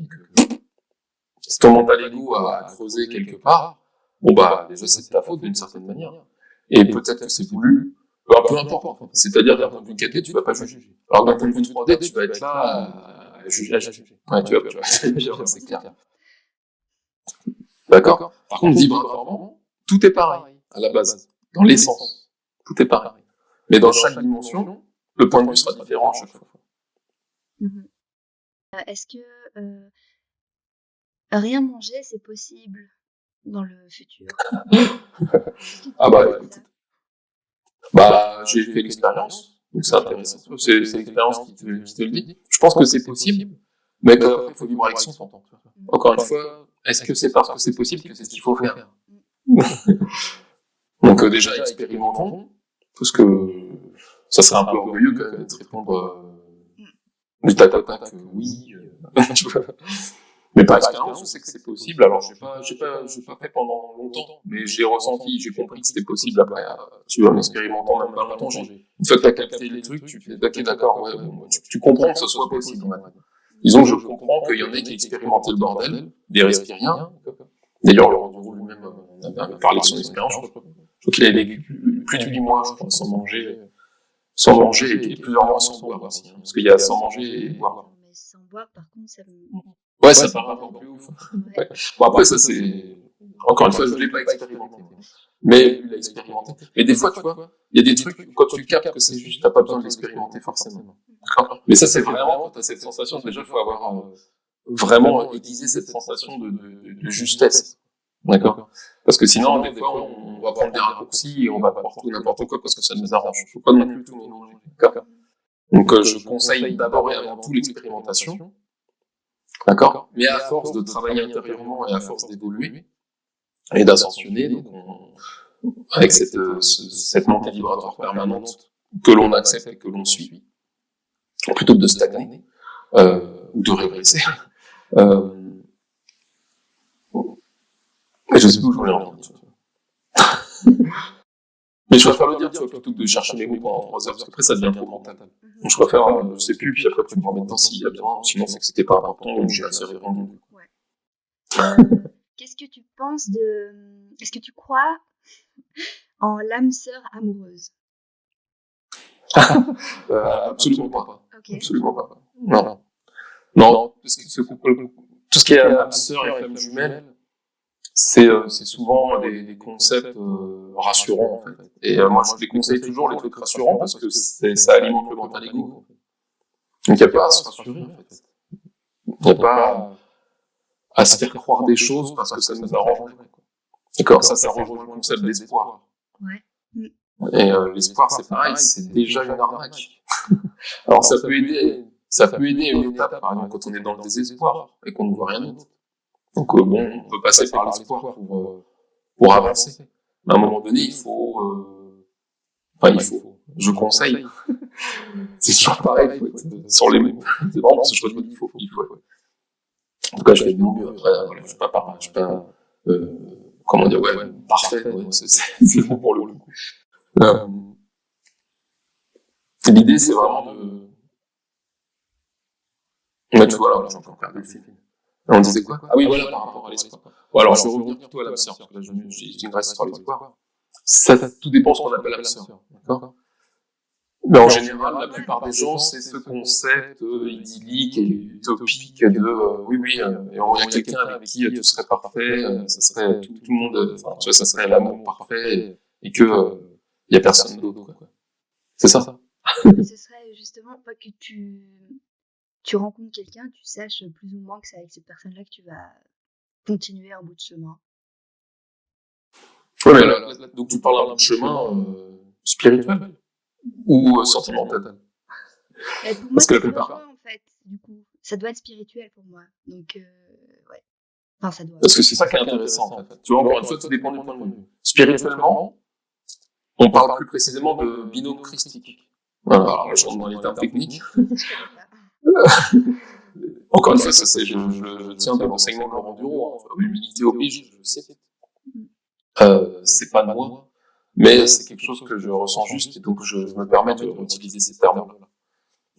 Speaker 1: Si ton mental ego a creusé quelque part, bon bah, déjà, c'est de ta faute d'une certaine manière. Et peut-être que c'est voulu, peu importe. C'est-à-dire, d'un point de vue 4D, tu vas pas juger. Alors, d'un point de vue 3D, tu vas être là à juger. Ouais, tu vas, c'est clair. D'accord. Par contre, vibratoirement, tout est pareil, à la base. Dans l'essence, tout est pareil. Mais dans chaque dimension, le point de vue sera différent à chaque fois.
Speaker 2: Est-ce que rien manger, c'est possible dans le futur?
Speaker 1: Ah bah, écoute. Bah, j'ai fait l'expérience, donc c'est intéressant. C'est l'expérience qui te le dit. Je pense que c'est possible, mais il faut vivre avec son temps. Encore une fois, est-ce que c'est parce que c'est possible que c'est ce qu'il faut faire? Donc déjà, expérimentons, parce que ça serait un peu orgueilleux quand même de répondre du tac au tac, oui. Mais par expérience, je sais que c'est possible. Alors, j'ai pas fait pendant longtemps, mais j'ai ressenti, j'ai compris que c'était possible après, tu vois, en expérimentant même pas longtemps. Une fois que t'as capté les trucs, tu fais, ok, d'accord, ouais, bon, tu comprends que ce soit possible, maintenant. Disons que je comprends qu'il y en a qui expérimentaient le bordel, des respiriens. D'ailleurs, Laurent Duroux lui-même avait parlé de son expérience. Je crois qu'il avait vécu plus de 8 mois, je crois, sans manger et plusieurs mois sans boire aussi. Hein, parce qu'il y a sans manger et boire.
Speaker 2: Mais sans boire, par contre, ça me...
Speaker 1: Ouais, ça paraît encore plus ouf.
Speaker 2: Ouais.
Speaker 1: Ouais. Bon, après, ça, c'est... Encore une fois, je ne l'ai pas expérimenté. Mais lui, il l'a expérimenté. Mais des fois, tu vois, il y a des trucs, quand tu captes que c'est juste, t'as pas besoin de l'expérimenter forcément. D'accord. Mais ça, c'est vraiment, quand t'as cette sensation, déjà, il faut avoir vraiment aiguisé cette sensation de justesse. D'accord. Parce que sinon, des fois, on va prendre des raccourcis et on va faire tout n'importe quoi parce que ça nous arrange. Il faut pas non plus tout mélanger. D'accord. Donc, je conseille d'abord et avant tout l'expérimentation. D'accord. Mais à force de travailler intérieurement et à force d'évoluer et d'ascensionner, donc avec cette montée vibratoire permanente que l'on accepte et que l'on suit, plutôt que de stagner ou de régresser. Mais je sais plus où je voulais en venir. Mais je préfère le dire, tu vois, plutôt que de chercher mes mots pendant 3 heures, parce qu'après ça devient trop mental. Donc je préfère, je sais plus, puis après tu me remets dedans s'il y a besoin, sinon c'est que c'était pas important, donc j'ai assez répondu.
Speaker 2: Ouais. Qu'est-ce que tu penses de... Est-ce que tu crois en l'âme sœur amoureuse?
Speaker 1: Absolument pas.
Speaker 2: Ok.
Speaker 1: Absolument pas. Non. Non, parce que tout ce qui est âme sœur et flamme jumelle, c'est souvent des concepts rassurants en fait. Et moi je les conseille toujours les trucs rassurants parce que ça alimente le mental ego. Donc il n'y a pas à se rassurer en fait. Il n'y a pas à se faire croire des choses parce que ça nous arrange. D'accord, ça rejoint le concept d'espoir.
Speaker 2: Ouais.
Speaker 1: Et l'espoir c'est pareil, c'est déjà une arnaque. Alors ça peut aider à une étape, par exemple quand on est dans le désespoir et qu'on ne voit rien d'autre. Donc bon, on peut passer par l'espoir pour avancer. Mais à un moment donné, il faut, je conseille. C'est toujours pareil, il faut être sur les mots. C'est vraiment ce que je redis, il faut. En tout cas, je fais de mon mieux. Après, voilà, je suis pas, comment dire, ouais, parfait, ouais, c'est bon pour le coup. L'idée, c'est vraiment de, mais tu vois, là, j'ai encore perdu le film. On disait quoi? Ah oui, voilà, par rapport à l'espoir. Bon, alors, je vais revenir plutôt à l'âme sœur, parce que là, j'ai une reste sur l'espoir. Ça, tout dépend de ce qu'on appelle l'âme sœur. D'accord? Mais en général, la plupart des gens, c'est ce concept idyllique et utopique de oui, il y a quelqu'un avec qui tout serait parfait, ça serait tout le monde, enfin, tu vois, ça serait l'amour parfait et que il y a personne d'autre, quoi. C'est ça?
Speaker 2: Ce serait justement pas que tu rencontres quelqu'un, tu saches plus ou moins que c'est avec cette personne-là que tu vas continuer un bout de chemin.
Speaker 1: Ouais, mais là, donc tu parles d'un bout de chemin spirituel ou sentimental?
Speaker 2: Et pour moi,
Speaker 1: Parce que la
Speaker 2: c'est
Speaker 1: plupart.
Speaker 2: rejoint, en fait, du coup. Ça doit être spirituel pour moi. Donc, ouais. Enfin, ça doit.
Speaker 1: Parce que c'est ça qui est intéressant, en fait. Tu vois, encore une fois, tout dépend du point de vue. Spirituellement, on parle plus précisément de binôme christique. Voilà, alors là, je rentre dans les termes techniques. Encore une fois, ça, je tiens de l'enseignement de Laurent Bureau, hein. Humilité oblige, je le sais. C'est pas de moi, mais c'est quelque chose que je ressens juste, et donc je me permets de réutiliser ces termes-là.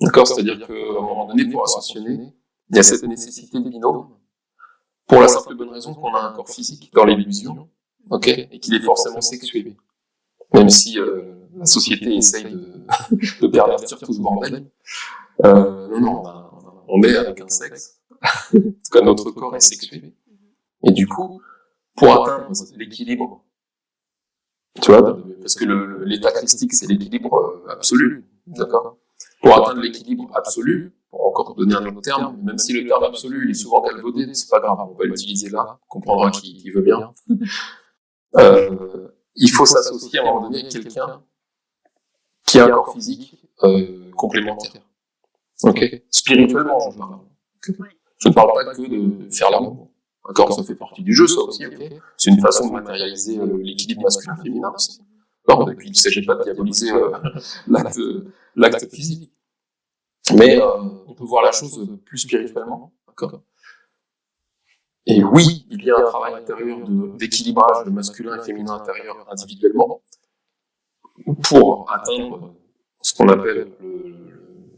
Speaker 1: D'accord? C'est-à-dire qu'à un moment donné, pour ascensionner, il y a cette nécessité de binôme, pour la simple et bonne raison qu'on a un corps physique dans l'illusion, ok, et qu'il est forcément sexué. Même si la société essaye de pervertir tout ce bordel, non, on est avec un sexe, en tout cas notre corps est sexué, et du coup, pour atteindre l'équilibre, tu vois, parce que l'état christique c'est l'équilibre absolu, d'accord? Pour atteindre l'équilibre absolu, pour encore donner un autre terme, même si le terme absolu il est souvent galvaudé, c'est pas grave, on va l'utiliser là, on comprendra qui veut bien. Il faut s'associer à un moment donné avec quelqu'un qui a un corps physique complémentaire. Ok. Spirituellement, je parle. Je ne parle pas que de faire l'amour. D'accord, ça fait partie du jeu, ça aussi. Okay. C'est une façon de matérialiser l'équilibre masculin-féminin aussi. Non, et puis il ne s'agit pas de diaboliser l'acte physique. Mais on peut voir la chose plus spirituellement. D'accord. Et oui, il y a un travail intérieur d'équilibrage de masculin et féminin intérieur individuellement pour atteindre ce qu'on appelle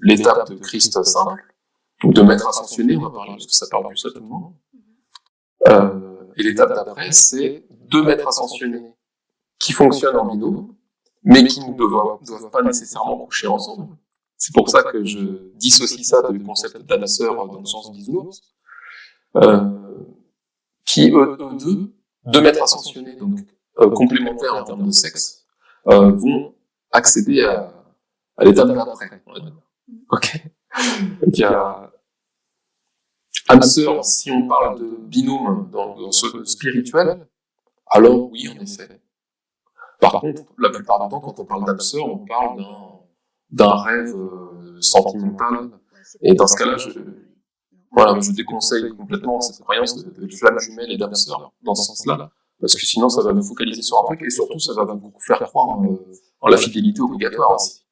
Speaker 1: l'étape de Christ simple, ou de maître ascensionné, on va parler, parce que ça parle plus à tout le monde. et l'étape d'après, c'est 2 maîtres ascensionnés qui fonctionnent en binôme, mais qui ne doivent pas nécessairement coucher ensemble. C'est pour ça que je dissocie ça du concept d'âme-sœur dans le sens bisounours, qui, eux deux maîtres ascensionnés, donc complémentaires en termes de sexe, vont accéder à l'étape d'après. Ok. Donc il y a âme-sœur, si on parle de binôme dans ce spirituel, alors oui, en effet. Par contre, la plupart du temps, quand on parle d'âme-sœur, on parle d'un rêve sentimental. Et dans ce cas-là, je déconseille complètement cette croyance de flamme jumelle et d'âme sœur dans ce sens-là, parce que sinon ça va nous focaliser sur un truc et surtout ça va vous faire croire en la fidélité obligatoire aussi.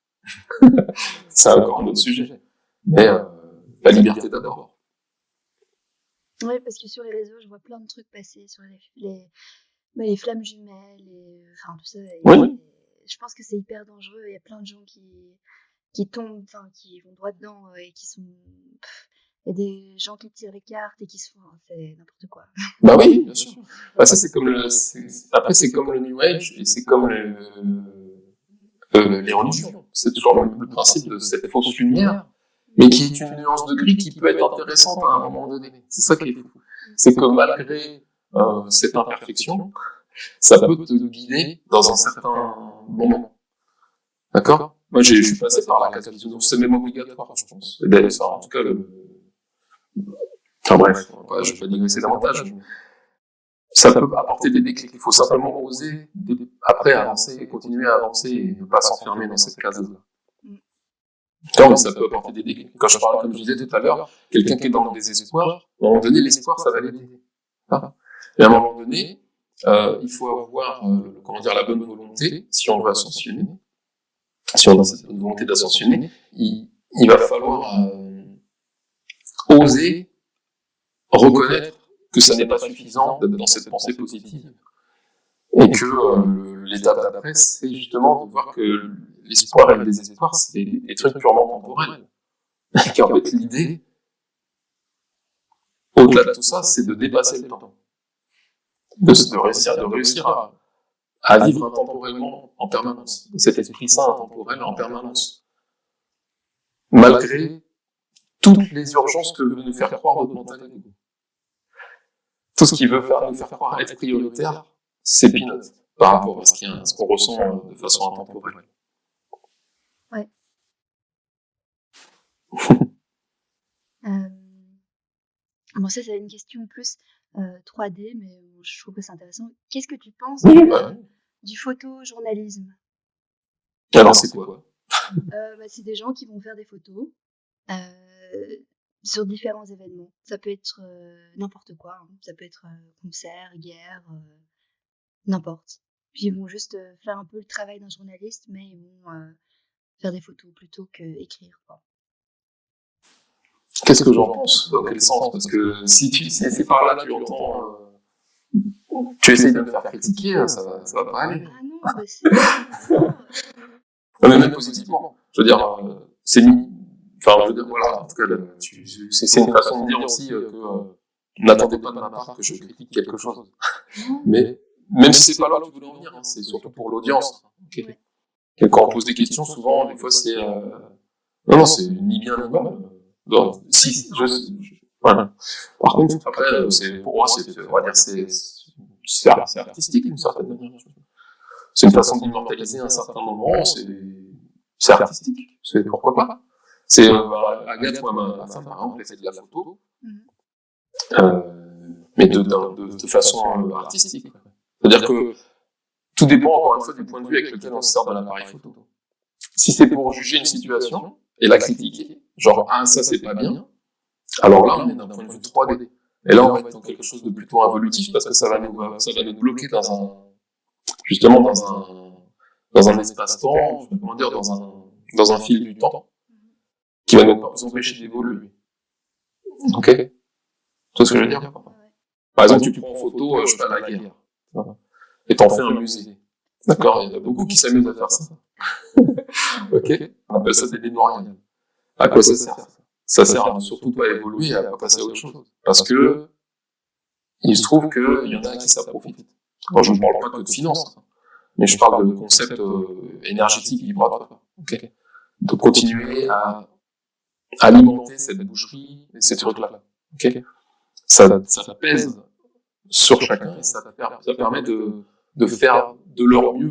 Speaker 1: C'est encore un autre sujet. Mais la liberté d'abord.
Speaker 2: Oui, parce que sur les réseaux, je vois plein de trucs passer sur les flammes jumelles, enfin tout ça.
Speaker 1: Oui.
Speaker 2: Je pense que c'est hyper dangereux. Il y a plein de gens qui tombent, enfin qui vont droit dedans et qui sont. Il y a des gens qui tirent les cartes et qui se font. C'est n'importe quoi.
Speaker 1: Bah oui, bien sûr. Bah ça c'est comme après c'est comme le New Age et c'est comme les religions. C'est toujours le principe de cette fausse lumière, mais qui est une nuance de gris qui peut être intéressante à un moment donné. C'est ça qui est fou. C'est que malgré cette imperfection, ça peut te guider dans un certain moment. D'accord? Moi, je suis passé par la case bisounours. C'est même obligatoire, je pense. Et d'ailleurs, en tout cas, enfin bref, je vais pas digresser davantage. Mais ça peut apporter des déclics. Il faut simplement oser après avancer, continuer à avancer et ne pas s'enfermer dans cette case-là. Non, mais ça peut apporter des déclics. Quand je parle, comme je disais tout à l'heure, quelqu'un qui est dans le désespoir, à un moment donné, l'espoir, ça va l'aider. Et à un moment donné, il faut avoir la bonne volonté, si on veut ascensionner. Si on a cette bonne volonté d'ascensionner, il va falloir oser reconnaître que ça n'est pas suffisant d'être dans cette pensée positive. Et que l'étape d'après, c'est justement de voir que l'espoir et le désespoir, c'est des trucs purement temporels. Et qu'en fait, l'idée, au-delà de tout ça, c'est de dépasser le temps. De réussir à vivre intemporellement en permanence. Cet esprit saint intemporel en permanence. Malgré toutes les urgences que veut nous faire croire notre mental ego. Tout ce qui veut nous faire croire être prioritaire, c'est peanuts par rapport à ce qu'on ressent de façon intemporelle.
Speaker 2: Ouais. Bon, ça, c'est une question plus 3D, mais je trouve que c'est intéressant. Qu'est-ce que tu penses du photojournalisme?
Speaker 1: Alors, c'est quoi?
Speaker 2: C'est des gens qui vont faire des photos sur différents événements. Ça peut être n'importe quoi. Hein. Ça peut être concert, guerre, n'importe. Puis ils vont juste faire un peu le travail d'un journaliste, mais ils vont faire des photos plutôt qu'écrire.
Speaker 1: Qu'est-ce que j'en pense? Dans quel sens? Parce que si c'est par là que tu entends, tu essayes de me faire critiquer, ça va pas aller.
Speaker 2: Ah non, bah c'est...
Speaker 1: Mais même positivement. Je veux dire, c'est enfin, je veux dire, voilà, en tout cas, c'est une façon de dire aussi que n'attendez pas de ma part que je critique quelque chose. Mais même si c'est pas là que tu voulais en venir, hein, c'est surtout pour l'audience. Okay. Ouais. Et quand on pose des questions, souvent, des fois, c'est non, c'est ni bien ni mal. Voilà. Par contre, après, pour moi, on va dire, c'est artistique d'une certaine manière. C'est une façon d'immortaliser un certain moment. C'est artistique. C'est pourquoi pas. C'est Agathe, moi, ma femme, par exemple, elle fait de la photo, mais de façon artistique. C'est-à-dire que tout dépend, encore une fois, du point de vue avec lequel on se sert de l'appareil photo. Si c'est pour juger une situation et la critiquer, genre, ça c'est pas bien, alors là, on est d'un point de vue 3D. Et là, on va être dans quelque chose de plutôt involutif parce que ça va nous bloquer justement dans un espace-temps, comment dire, dans un fil du temps, qui va nous empêcher d'évoluer. Ok? Tu vois ce que je veux dire? Par exemple, tu prends en photo, je fais la guerre. Et t'en fais un musée. D'accord? Il y en a beaucoup qui s'amusent à faire ça. Ok? On appelle ça des mémorials. À quoi ça sert? Ça sert à surtout pas évoluer et à pas passer à autre chose. Parce que il se trouve qu'il y en a qui ça profite. Alors, je ne parle pas que de finance, mais je parle de concepts énergétiques vibratoires. Okay. De continuer à alimenter cette boucherie et ces trucs-là. Okay. Ça pèse sur chacun et ça permet de faire de leur mieux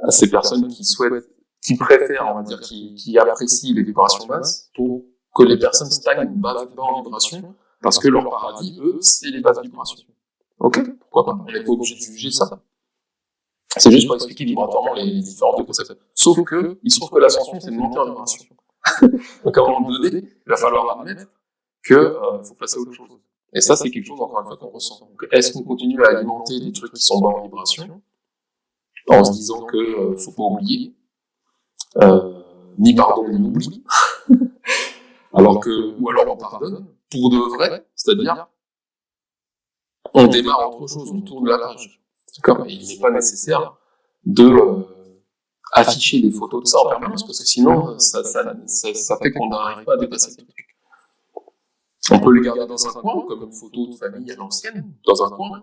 Speaker 1: à ces personnes qui souhaitent, qui préfèrent, on va dire, qui apprécient les vibrations basses pour que les personnes stagnent bas en vibration, parce que leur paradis, eux, c'est les basses vibrations. Ok, pourquoi pas? On n'est pas obligé de juger ça. C'est juste pour expliquer vibratoirement les différents concepts. Sauf que, il se trouve que l'ascension, c'est une montée en vibration. Donc, à un moment donné, il va falloir admettre que faut passer à autre chose. Et ça, c'est quelque chose, encore une fois, qu'on ressent. Donc, est-ce qu'on continue à alimenter des trucs qui sont bas en vibration, en se disant que faut pas oublier, ni pardon, ni oubli, ou alors on pardonne, pour de vrai, c'est-à-dire, on démarre autre chose, on tourne la page. D'accord? Et il n'est pas nécessaire de afficher des photos de ça en permanence, parce que sinon, ça fait qu'on n'arrive pas à dépasser le truc. On peut les garder dans un coin, comme une photo de famille à l'ancienne, dans un coin,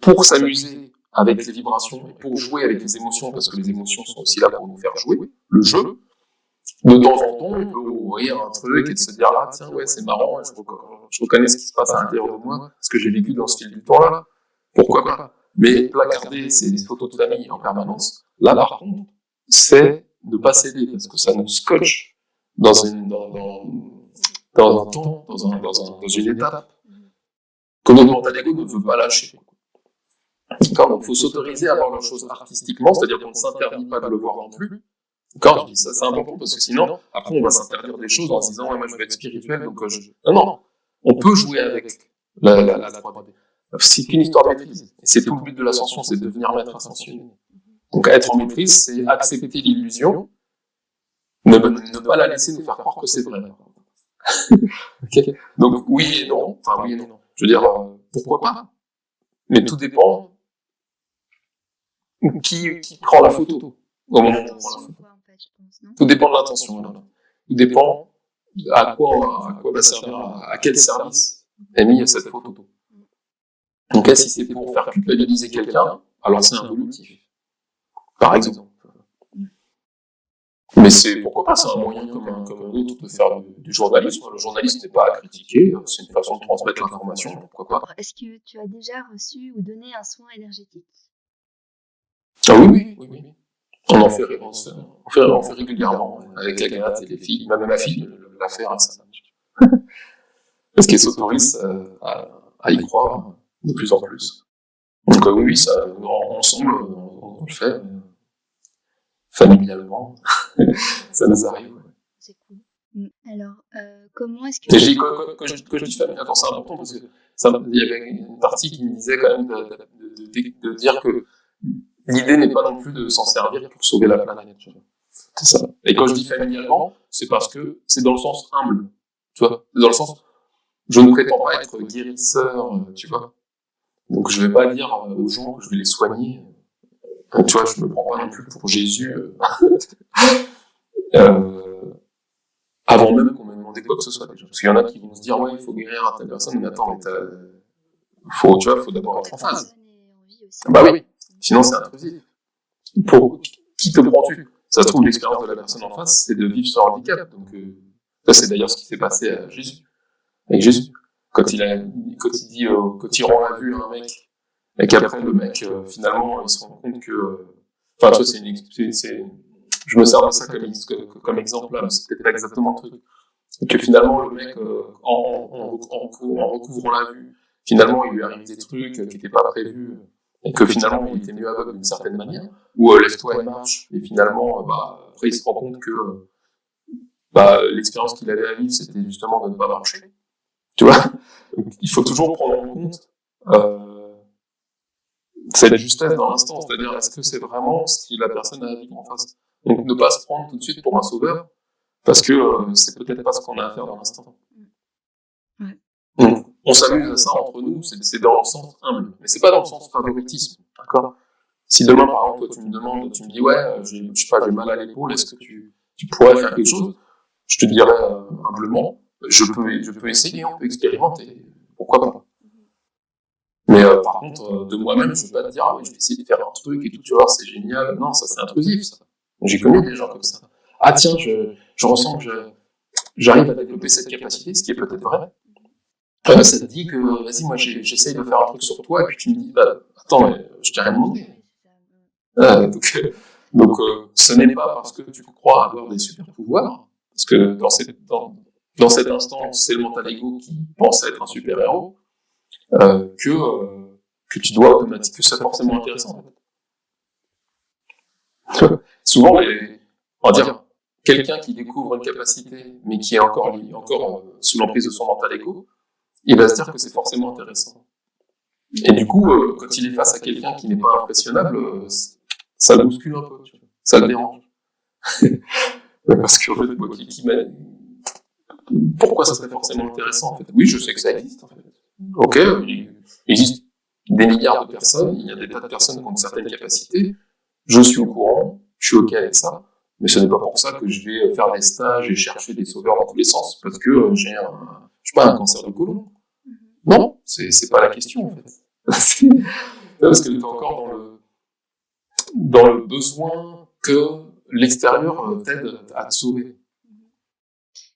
Speaker 1: pour s'amuser avec les vibrations et pour jouer avec les émotions, parce que les émotions sont aussi là pour nous faire jouer, le jeu. De temps en temps, on peut ouvrir un truc et de se dire, ah tiens, ouais, c'est marrant, je reconnais ce qui se passe à l'intérieur de moi, ce que j'ai vécu dans ce fil du temps-là, pourquoi pas. Mais placarder ces photos de famille en permanence, là, par contre, c'est ne pas céder, parce que ça nous scotche dans un temps, dans une étape, que notre mental ego ne veut pas lâcher. D'accord, donc il faut s'autoriser à voir la chose artistiquement, c'est-à-dire qu'on ne s'interdit pas de le voir non plus. D'accord, je dis ça, c'est important parce que sinon, après, on va s'interdire des choses en se disant, ouais, moi, je vais être spirituel, donc Non. On peut jouer avec la 3D. C'est qu'une histoire de maîtrise. Et c'est tout le but de l'ascension, c'est de devenir maître ascensionné. Donc, être en maîtrise, c'est accepter l'illusion, ne pas la laisser nous faire croire que c'est vrai. Okay. Donc, oui et non. Enfin, oui et non. Je veux dire, pourquoi pas? Mais tout dépend qui prend la photo. Au moment où on prend la photo. Tout dépend de l'intention. Tout dépend à quoi va servir, à quel service est mis cette photo. Donc, si c'est pour faire culpabiliser quelqu'un, alors c'est involutif. Par exemple. Mais pourquoi pas, c'est un moyen comme un autre de faire du journalisme. Le journalisme n'est pas à critiquer, c'est une façon de transmettre l'information, pourquoi pas.
Speaker 2: Est-ce que tu as déjà reçu ou donné un soin énergétique?
Speaker 1: Ah oui. On en fait régulièrement, avec Agathe et les filles, même ma fille l'a fait récemment. Parce qu'elle s'autorise à y croire de plus en plus. Donc oui, ça, ensemble, on le fait, familialement, ça nous arrive.
Speaker 2: C'est cool. Alors, comment est-ce que...
Speaker 1: Quand je dis famille, attends, c'est important parce que il y avait une partie qui me disait quand même de dire que l'idée n'est pas non plus de s'en servir pour sauver la planète. C'est ça. Et quand je dis familialement, c'est parce que c'est dans le sens humble. Tu vois, c'est dans le sens, je ne prétends pas être guérisseur, tu vois. Donc je vais pas dire aux gens que je vais les soigner. Tu vois, je me prends pas non plus pour Jésus. Avant même qu'on me demandait quoi que ce soit déjà. Parce qu'il y en a qui vont se dire, ouais, il faut guérir à telle personne, mais attends, faut d'abord être en phase. Bah oui. Sinon, c'est intrusif. Pour qui te prends-tu? Ça se trouve, l'expérience de la personne en face, c'est de vivre son handicap. Donc, ça, c'est d'ailleurs ce qui s'est passé à Jésus. Avec Jésus. Quand il rend la vue à un mec, et qu'après, le mec, finalement, il se rend compte que, enfin, tu vois, je me sers de ça comme exemple là, mais c'est peut-être pas exactement le truc. Et que finalement, le mec, en recouvrant la vue, finalement, il lui arrive des trucs qui n'étaient pas prévus. Et que finalement il était mieux aveugle d'une certaine manière, ou lève-toi et marche, et finalement, après il se rend compte que l'expérience qu'il avait à vivre, c'était justement de ne pas marcher. Tu vois? Donc, il faut toujours prendre en compte cette justesse dans l'instant, c'est-à-dire est-ce que c'est vraiment ce que la personne a à vivre en face. Donc ne pas se prendre tout de suite pour un sauveur, parce que c'est peut-être pas ce qu'on a à faire dans l'instant.
Speaker 2: Ouais.
Speaker 1: Donc, on s'amuse à ça entre nous, c'est dans le sens humble, mais c'est pas dans le sens favoritisme, d'accord? Si demain, par exemple, toi, tu me demandes, tu me dis, ouais, je sais pas, j'ai mal à l'épaule, est-ce que tu pourrais faire quelque chose? Je te dirais humblement, je peux essayer, on peut expérimenter. pourquoi pas. Mais par contre, de moi-même, je ne vais pas te dire, ah oui, je vais essayer de faire un truc et tout, tu vois, c'est génial. Non, ça c'est intrusif, ça. J'ai connu des gens comme ça. Ah tiens, je ressens que j'arrive à développer cette capacité, ce qui est peut-être vrai. Ça te dit que, vas-y, moi j'essaye de faire un truc sur toi, et puis tu me dis, bah, attends, mais je t'ai rien demandé. Donc, ce n'est pas parce que tu crois avoir des super pouvoirs, parce que dans cet instant, c'est le mental ego qui pense être un super héros, que tu dois automatiquement, que c'est forcément intéressant. Souvent, on va dire, quelqu'un qui découvre une capacité, mais qui est encore sous l'emprise de son mental ego, il va se dire que c'est forcément intéressant. Et du coup, quand il est face à quelqu'un qui n'est pas impressionnable, ça le bouscule un peu, tu vois. Ça le dérange. Parce que, en fait, moi, pourquoi ça serait forcément intéressant, en fait? Oui, je sais que ça existe, en fait. Ok, il existe des milliards de personnes, il y a des tas de personnes qui ont certaines capacités, je suis au courant, je suis ok avec ça, mais ce n'est pas pour ça que je vais faire des stages et chercher des sauveurs dans tous les sens, parce que j'ai un cancer de côlon. Non, c'est pas la question, en fait. Parce que tu es encore dans le besoin que l'extérieur t'aide à te sauver.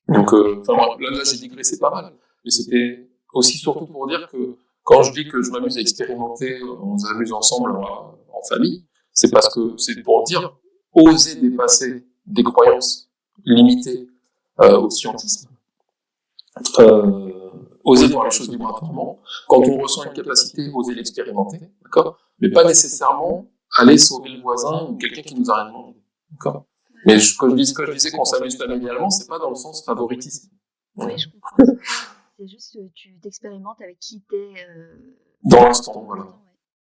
Speaker 1: Donc, là j'ai digressé pas mal, mais c'était aussi surtout pour dire que quand je dis que je m'amuse à expérimenter, on s'amuse ensemble en famille, c'est parce que c'est pour dire oser dépasser des croyances limitées au scientisme, oser voir les choses vibratoirement. Quand on ressent une capacité, oser l'expérimenter, d'accord, mais pas nécessairement aller sauver le voisin ou quelqu'un qui nous a rien demandé, d'accord. Mais quand je disais qu'on s'amuse familialement, c'est pas dans le sens favoritisme.
Speaker 2: Oui, je comprends. C'est juste que tu t'expérimentes avec qui t'es
Speaker 1: dans l'instant, voilà.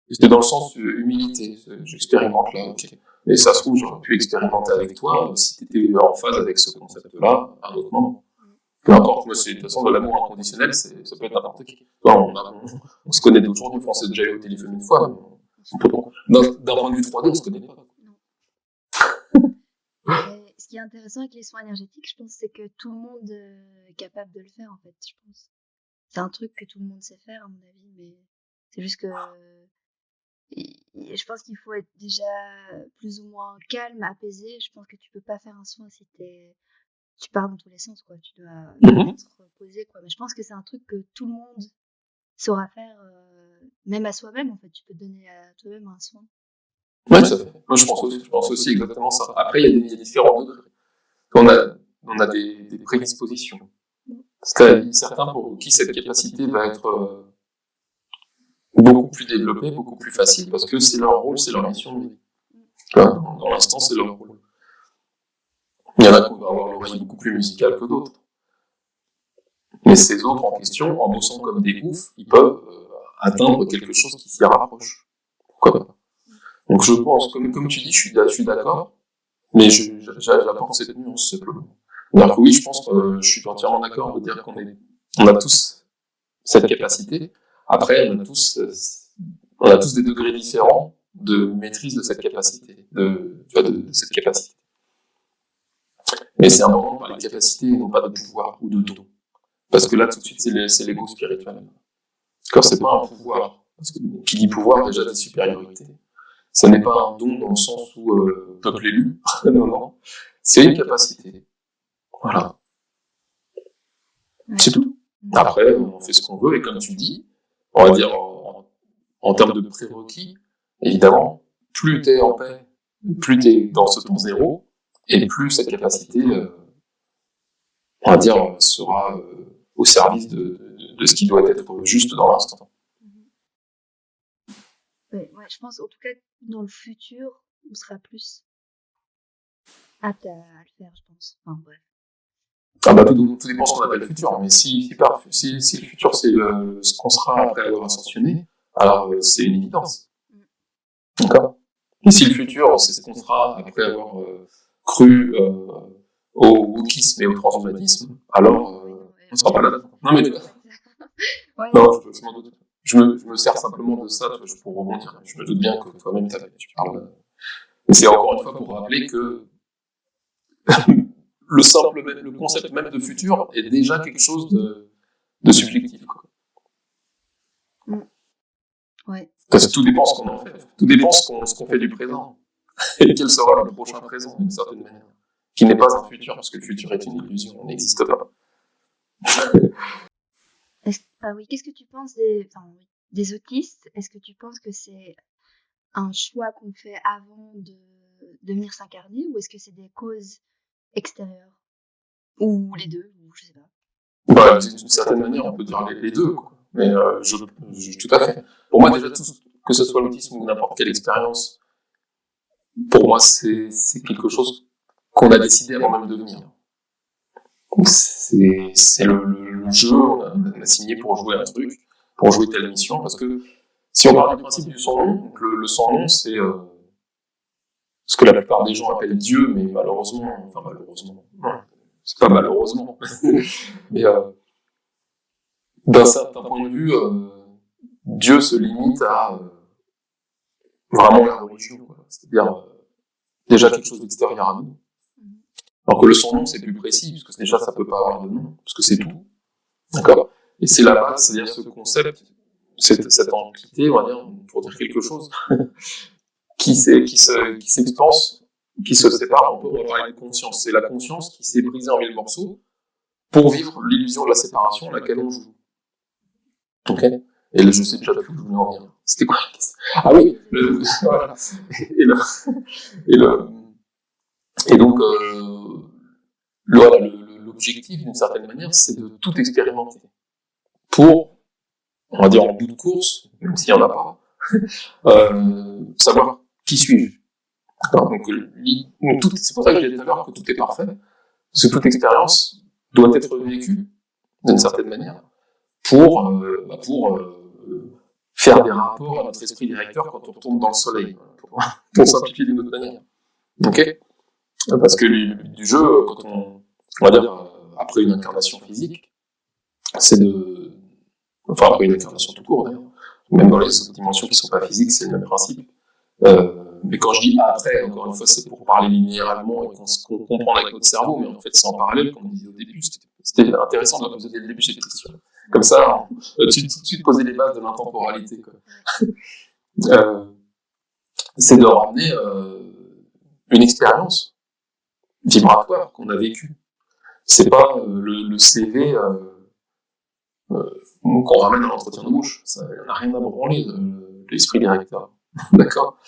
Speaker 1: C'était dans le sens humilité. J'expérimente là, ok. Mais ça se trouve, j'aurais pu expérimenter avec toi si tu étais en phase avec ce concept-là à un autre moment. Peu importe, moi, de toute façon, de l'amour inconditionnel, ça peut être n'importe qui. On se connaît d'aujourd'hui, on s'est déjà eu au téléphone une fois. D'un point de vue 3D, on se connaît pas.
Speaker 2: Mais ce qui est intéressant avec les soins énergétiques, je pense, c'est que tout le monde est capable de le faire, en fait, je pense. C'est un truc que tout le monde sait faire, à mon avis, mais c'est juste que je pense qu'il faut être déjà plus ou moins calme, apaisé. Je pense que tu peux pas faire un soin si tu pars dans tous les sens, quoi. Tu dois être posé, quoi. Mais je pense que c'est un truc que tout le monde saura faire, même à soi-même, en fait. Tu peux donner à toi-même un soin.
Speaker 1: Oui, ça fait. Moi, je pense aussi exactement ça. Après, il y a différents degrés. On a des prédispositions. Certains pour qui cette capacité va être beaucoup plus développée, beaucoup plus facile, parce que c'est leur rôle, c'est leur mission de vie. Dans l'instant, c'est leur rôle. Il y en a qui vont avoir l'oreille beaucoup plus musicale que d'autres. Mais ces autres en question, en bossant comme des oufs, ils peuvent atteindre quelque chose qui s'y rapproche. Pourquoi pas? Donc je pense, comme tu dis, je suis d'accord, mais j'apporte cette nuance simplement. Alors que oui, je pense que je suis entièrement d'accord de dire qu'on a tous cette capacité. Après, on a tous des degrés différents de maîtrise de cette capacité, de cette capacité. Mais c'est important de parler de capacité et non pas de pouvoir ou de don. Parce que là, tout de suite, c'est l'ego spirituel. Car c'est pas un pouvoir. Parce que qui dit pouvoir, déjà dit supériorité. Ça n'est pas un don dans le sens où peuple élu. Non. C'est une capacité. Voilà. C'est tout. Après, on fait ce qu'on veut, et comme tu dis, on va dire en termes de prérequis, évidemment, plus tu es en paix, plus tu es dans ce temps zéro, et plus cette capacité, on va dire, sera au service de ce qui doit être juste dans l'instant.
Speaker 2: Ouais, je pense, en tout cas, dans le futur, on sera plus apte à le faire, je pense. Enfin, bref.
Speaker 1: Ah bah, tout dépend de ce qu'on appelle le futur, mais si le futur c'est ce qu'on sera après avoir ascensionné, alors c'est une évidence. D'accord. Et si le futur c'est ce qu'on sera après avoir cru au wokisme et au transhumanisme, alors on ne sera pas là. Non mais non, je me sers simplement de ça pour rebondir. Je me doute bien que toi-même tu parles. Mais c'est encore une fois pour rappeler que le concept même de futur est déjà quelque chose de subjectif, quoi.
Speaker 2: Mm. Ouais.
Speaker 1: Parce que tout dépend ce qu'on en fait. Tout dépend ce qu'on fait du présent. Et quel sera le prochain présent, d'une certaine manière. Qui n'est pas un futur, parce que le futur est une illusion, il n'existe pas.
Speaker 2: Ah oui, qu'est-ce que tu penses oui, des autistes? Est-ce que tu penses que c'est un choix qu'on fait avant de venir s'incarner ou est-ce que c'est des causes extérieures? Ou les deux, ou je sais pas.
Speaker 1: Bah, d'une certaine manière, on peut dire les deux, quoi. Mais tout à fait. Pour moi, déjà, que ce soit l'autisme ou n'importe quelle expérience, pour moi, c'est quelque chose qu'on a décidé avant même de venir. C'est le jeu, on a signé pour jouer un truc, pour jouer telle mission, parce que si on parle du principe du sans nom, le sans nom, c'est ce que la plupart des gens appellent Dieu, mais malheureusement, non, c'est pas malheureusement, mais d'un certain point de vue, Dieu se limite à vraiment la religion, c'est-à-dire déjà quelque chose d'extérieur à nous. Alors que le sans nom, c'est plus précis, parce que déjà, ça peut pas avoir de nom, parce que c'est tout. D'accord. Et c'est la base, c'est-à-dire ce concept, cette entité, on va dire, pour dire quelque chose, qui s'expanse, qui se sépare, on va parler de conscience. C'est la conscience qui s'est brisée en mille morceaux pour vivre l'illusion de la séparation à laquelle on joue. Ok. Et là, je sais déjà plus où je voulais en venir. C'était quoi la question? Ah oui, voilà. Et donc, l'objectif, d'une certaine manière, c'est de tout expérimenter. Pour, on va dire en bout de course, même s'il n'y en a pas, savoir qui suis-je. Donc, c'est pour ça que j'ai dit tout à l'heure que tout est parfait, parce que toute expérience doit être vécue d'une certaine manière pour faire des rapports à notre esprit directeur quand on tombe dans le soleil, pour simplifier d'une autre manière. Ok. Parce que le but du jeu, quand on va dire après une incarnation physique, c'est après une incarnation tout court d'ailleurs, même dans les autres dimensions qui ne sont pas physiques, c'est le même principe. Mais quand je dis après, encore une fois, c'est pour parler linéairement et qu'on comprend avec notre cerveau, mais en fait, c'est en parallèle, comme on disait au début. C'était intéressant de la poser dès le début cette question. Comme ça, tu tout de suite poser les bases de l'intemporalité. C'est de ramener une expérience vibratoire qu'on a vécue. C'est pas le CV qu'on ramène à l'entretien de bouche. Ça n'a rien à branler, l'esprit directeur. D'accord.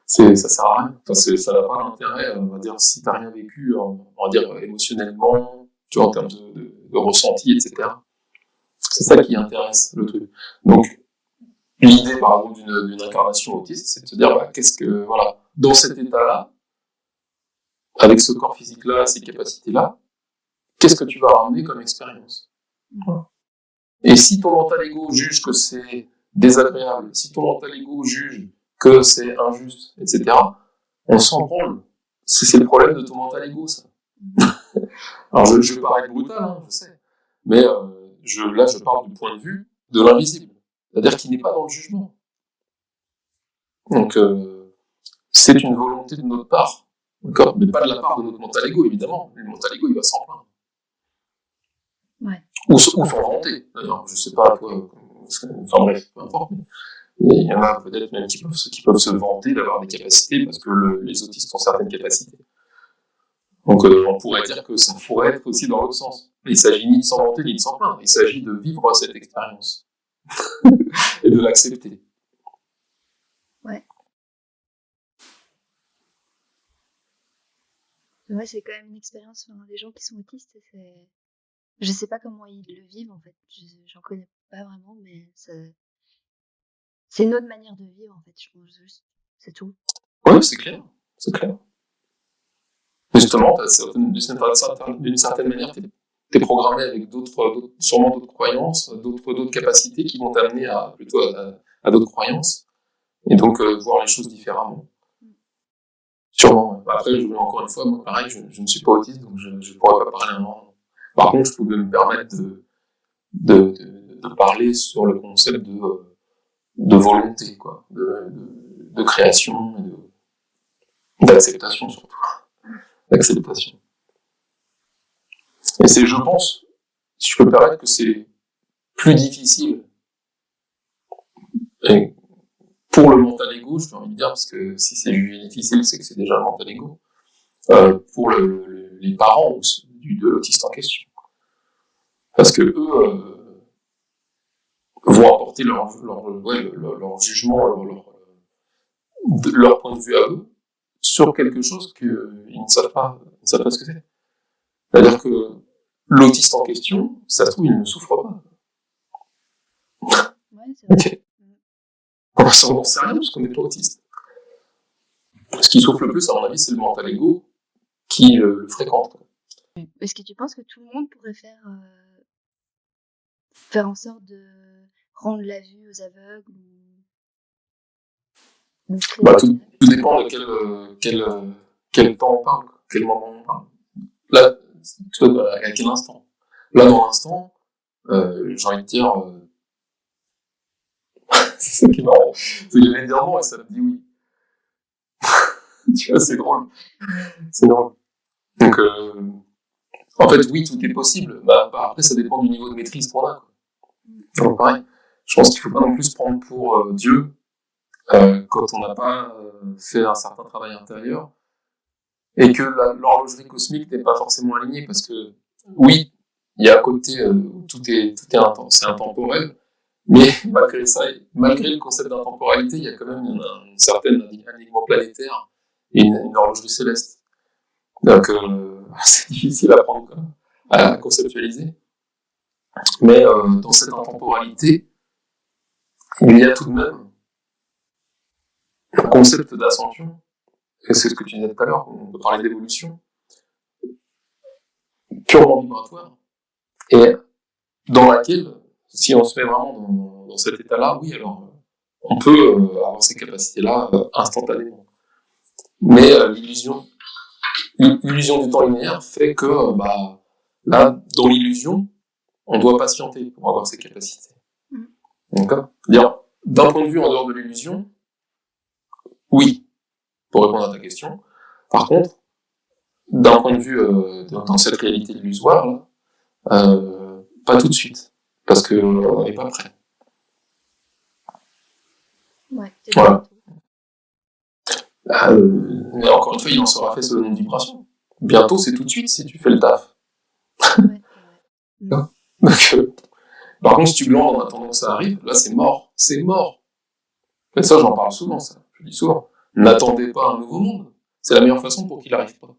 Speaker 1: Ça sert à rien. Parce que ça n'a pas d'intérêt, on va dire, si t'as rien vécu, on va dire, émotionnellement, tu vois, en termes de ressenti, etc. C'est ça qui intéresse le truc. Donc, l'idée, par exemple, d'une incarnation autiste, c'est de se dire, voilà, dans cet état-là, avec ce corps physique-là, ces capacités-là, qu'est-ce que tu vas ramener comme expérience? Voilà. Et si ton mental ego juge que c'est désagréable, si ton mental ego juge que c'est injuste, etc., on s'en branle. C'est le problème de ton mental ego, ça. Alors, je vais paraître brutal, hein, je sais. Mais là, je parle du point de vue de l'invisible. C'est-à-dire qu'il n'est pas dans le jugement. Donc, c'est une volonté de notre part. D'accord. Mais pas de la part de notre mental ego, évidemment. Le mental ego, il va s'en plaindre.
Speaker 2: Ouais.
Speaker 1: Ou s'en vanter, d'ailleurs. Je sais pas quoi. Enfin bref, peu importe. Il y en a peut-être même qui peuvent se vanter d'avoir des capacités parce que les autistes ont certaines capacités. Donc on pourrait dire que ça pourrait être aussi dans l'autre sens. Il s'agit ni de s'en vanter ni de s'en plaindre. Il s'agit de vivre cette expérience et de l'accepter.
Speaker 2: Ouais. Ouais, c'est quand même une expérience. Enfin, les gens qui sont autistes, je sais pas comment ils le vivent en fait. J'en connais pas vraiment, mais c'est une autre manière de vivre en fait. Je pense juste, c'est tout.
Speaker 1: Oui, c'est clair. C'est clair. Justement, d'une certaine manière, t'es programmé avec sûrement d'autres croyances, d'autres capacités qui vont t'amener plutôt à d'autres croyances, et donc voir les choses différemment. Sûrement. Après, encore une fois, moi, pareil, je ne suis pas autiste, donc je ne pourrais pas parler un an. Par contre, je pouvais me permettre de parler sur le concept de volonté, quoi, de création, et d'acceptation surtout. D'acceptation. Et je pense, si je peux me permettre, que c'est plus difficile Et pour le mental ego, je vais envie de dire, parce que si c'est jugé difficile, c'est que c'est déjà le mental ego, pour les parents de l'autiste en question. Parce que eux vont apporter leur jugement, leur point de vue à eux, sur quelque chose qu'ils ne savent pas ce que c'est. C'est-à-dire que l'autiste en question, ça se trouve, il ne souffre pas.
Speaker 2: Ouais, c'est vrai.
Speaker 1: On n'en sait rien parce qu'on n'est pas autiste. Ce qui souffre le plus, à mon avis, c'est le mental ego qui le fréquente.
Speaker 2: Est-ce que tu penses que tout le monde pourrait faire en sorte de rendre la vue aux aveugles ou
Speaker 1: Bah, tout dépend de quel temps on parle, quel moment on parle. Là, à quel instant. Là, dans l'instant, j'ai envie de dire, c'est ça qui est marrant. C'est que j'allais dire non et ça me dit oui. Tu vois, c'est drôle. C'est drôle. Donc, en fait, oui, tout est possible. Bah, après, ça dépend du niveau de maîtrise qu'on a. Donc, pareil, je pense qu'il ne faut pas non plus se prendre pour Dieu quand on n'a pas fait un certain travail intérieur et que l'horlogerie cosmique n'est pas forcément alignée parce que, oui, il y a un côté où tout est intense, c'est intemporel, mais malgré ça, malgré le concept d'intemporalité, il y a quand même une certaine alignement planétaire et une horlogerie céleste. Donc, c'est difficile à prendre, à conceptualiser. Mais dans cette intemporalité, il y a tout de même un concept d'ascension, et c'est ce que tu disais tout à l'heure, on peut parler d'évolution, purement vibratoire, et dans laquelle, si on se met vraiment dans cet état-là, oui, alors on peut avoir ces capacités-là instantanément. Mais l'illusion du temps linéaire fait que, là, dans l'illusion, on doit patienter pour avoir ces capacités. D'accord ? D'un point de vue en dehors de l'illusion, oui, pour répondre à ta question. Par contre, d'un point de vue dans cette réalité illusoire, là, pas tout de suite, parce qu'on n'est pas prêt.
Speaker 2: Ouais, c'est
Speaker 1: voilà. Mais encore une fois, il en sera fait selon une vibration. Bientôt, c'est tout de suite si tu fais le taf.
Speaker 2: Ouais,
Speaker 1: Donc, par contre, si tu glandes en attendant que ça arrive, là, c'est mort. C'est mort. Et ça, j'en parle souvent, ça. Je dis souvent. N'attendez pas un nouveau monde. C'est la meilleure façon pour qu'il n'arrive pas.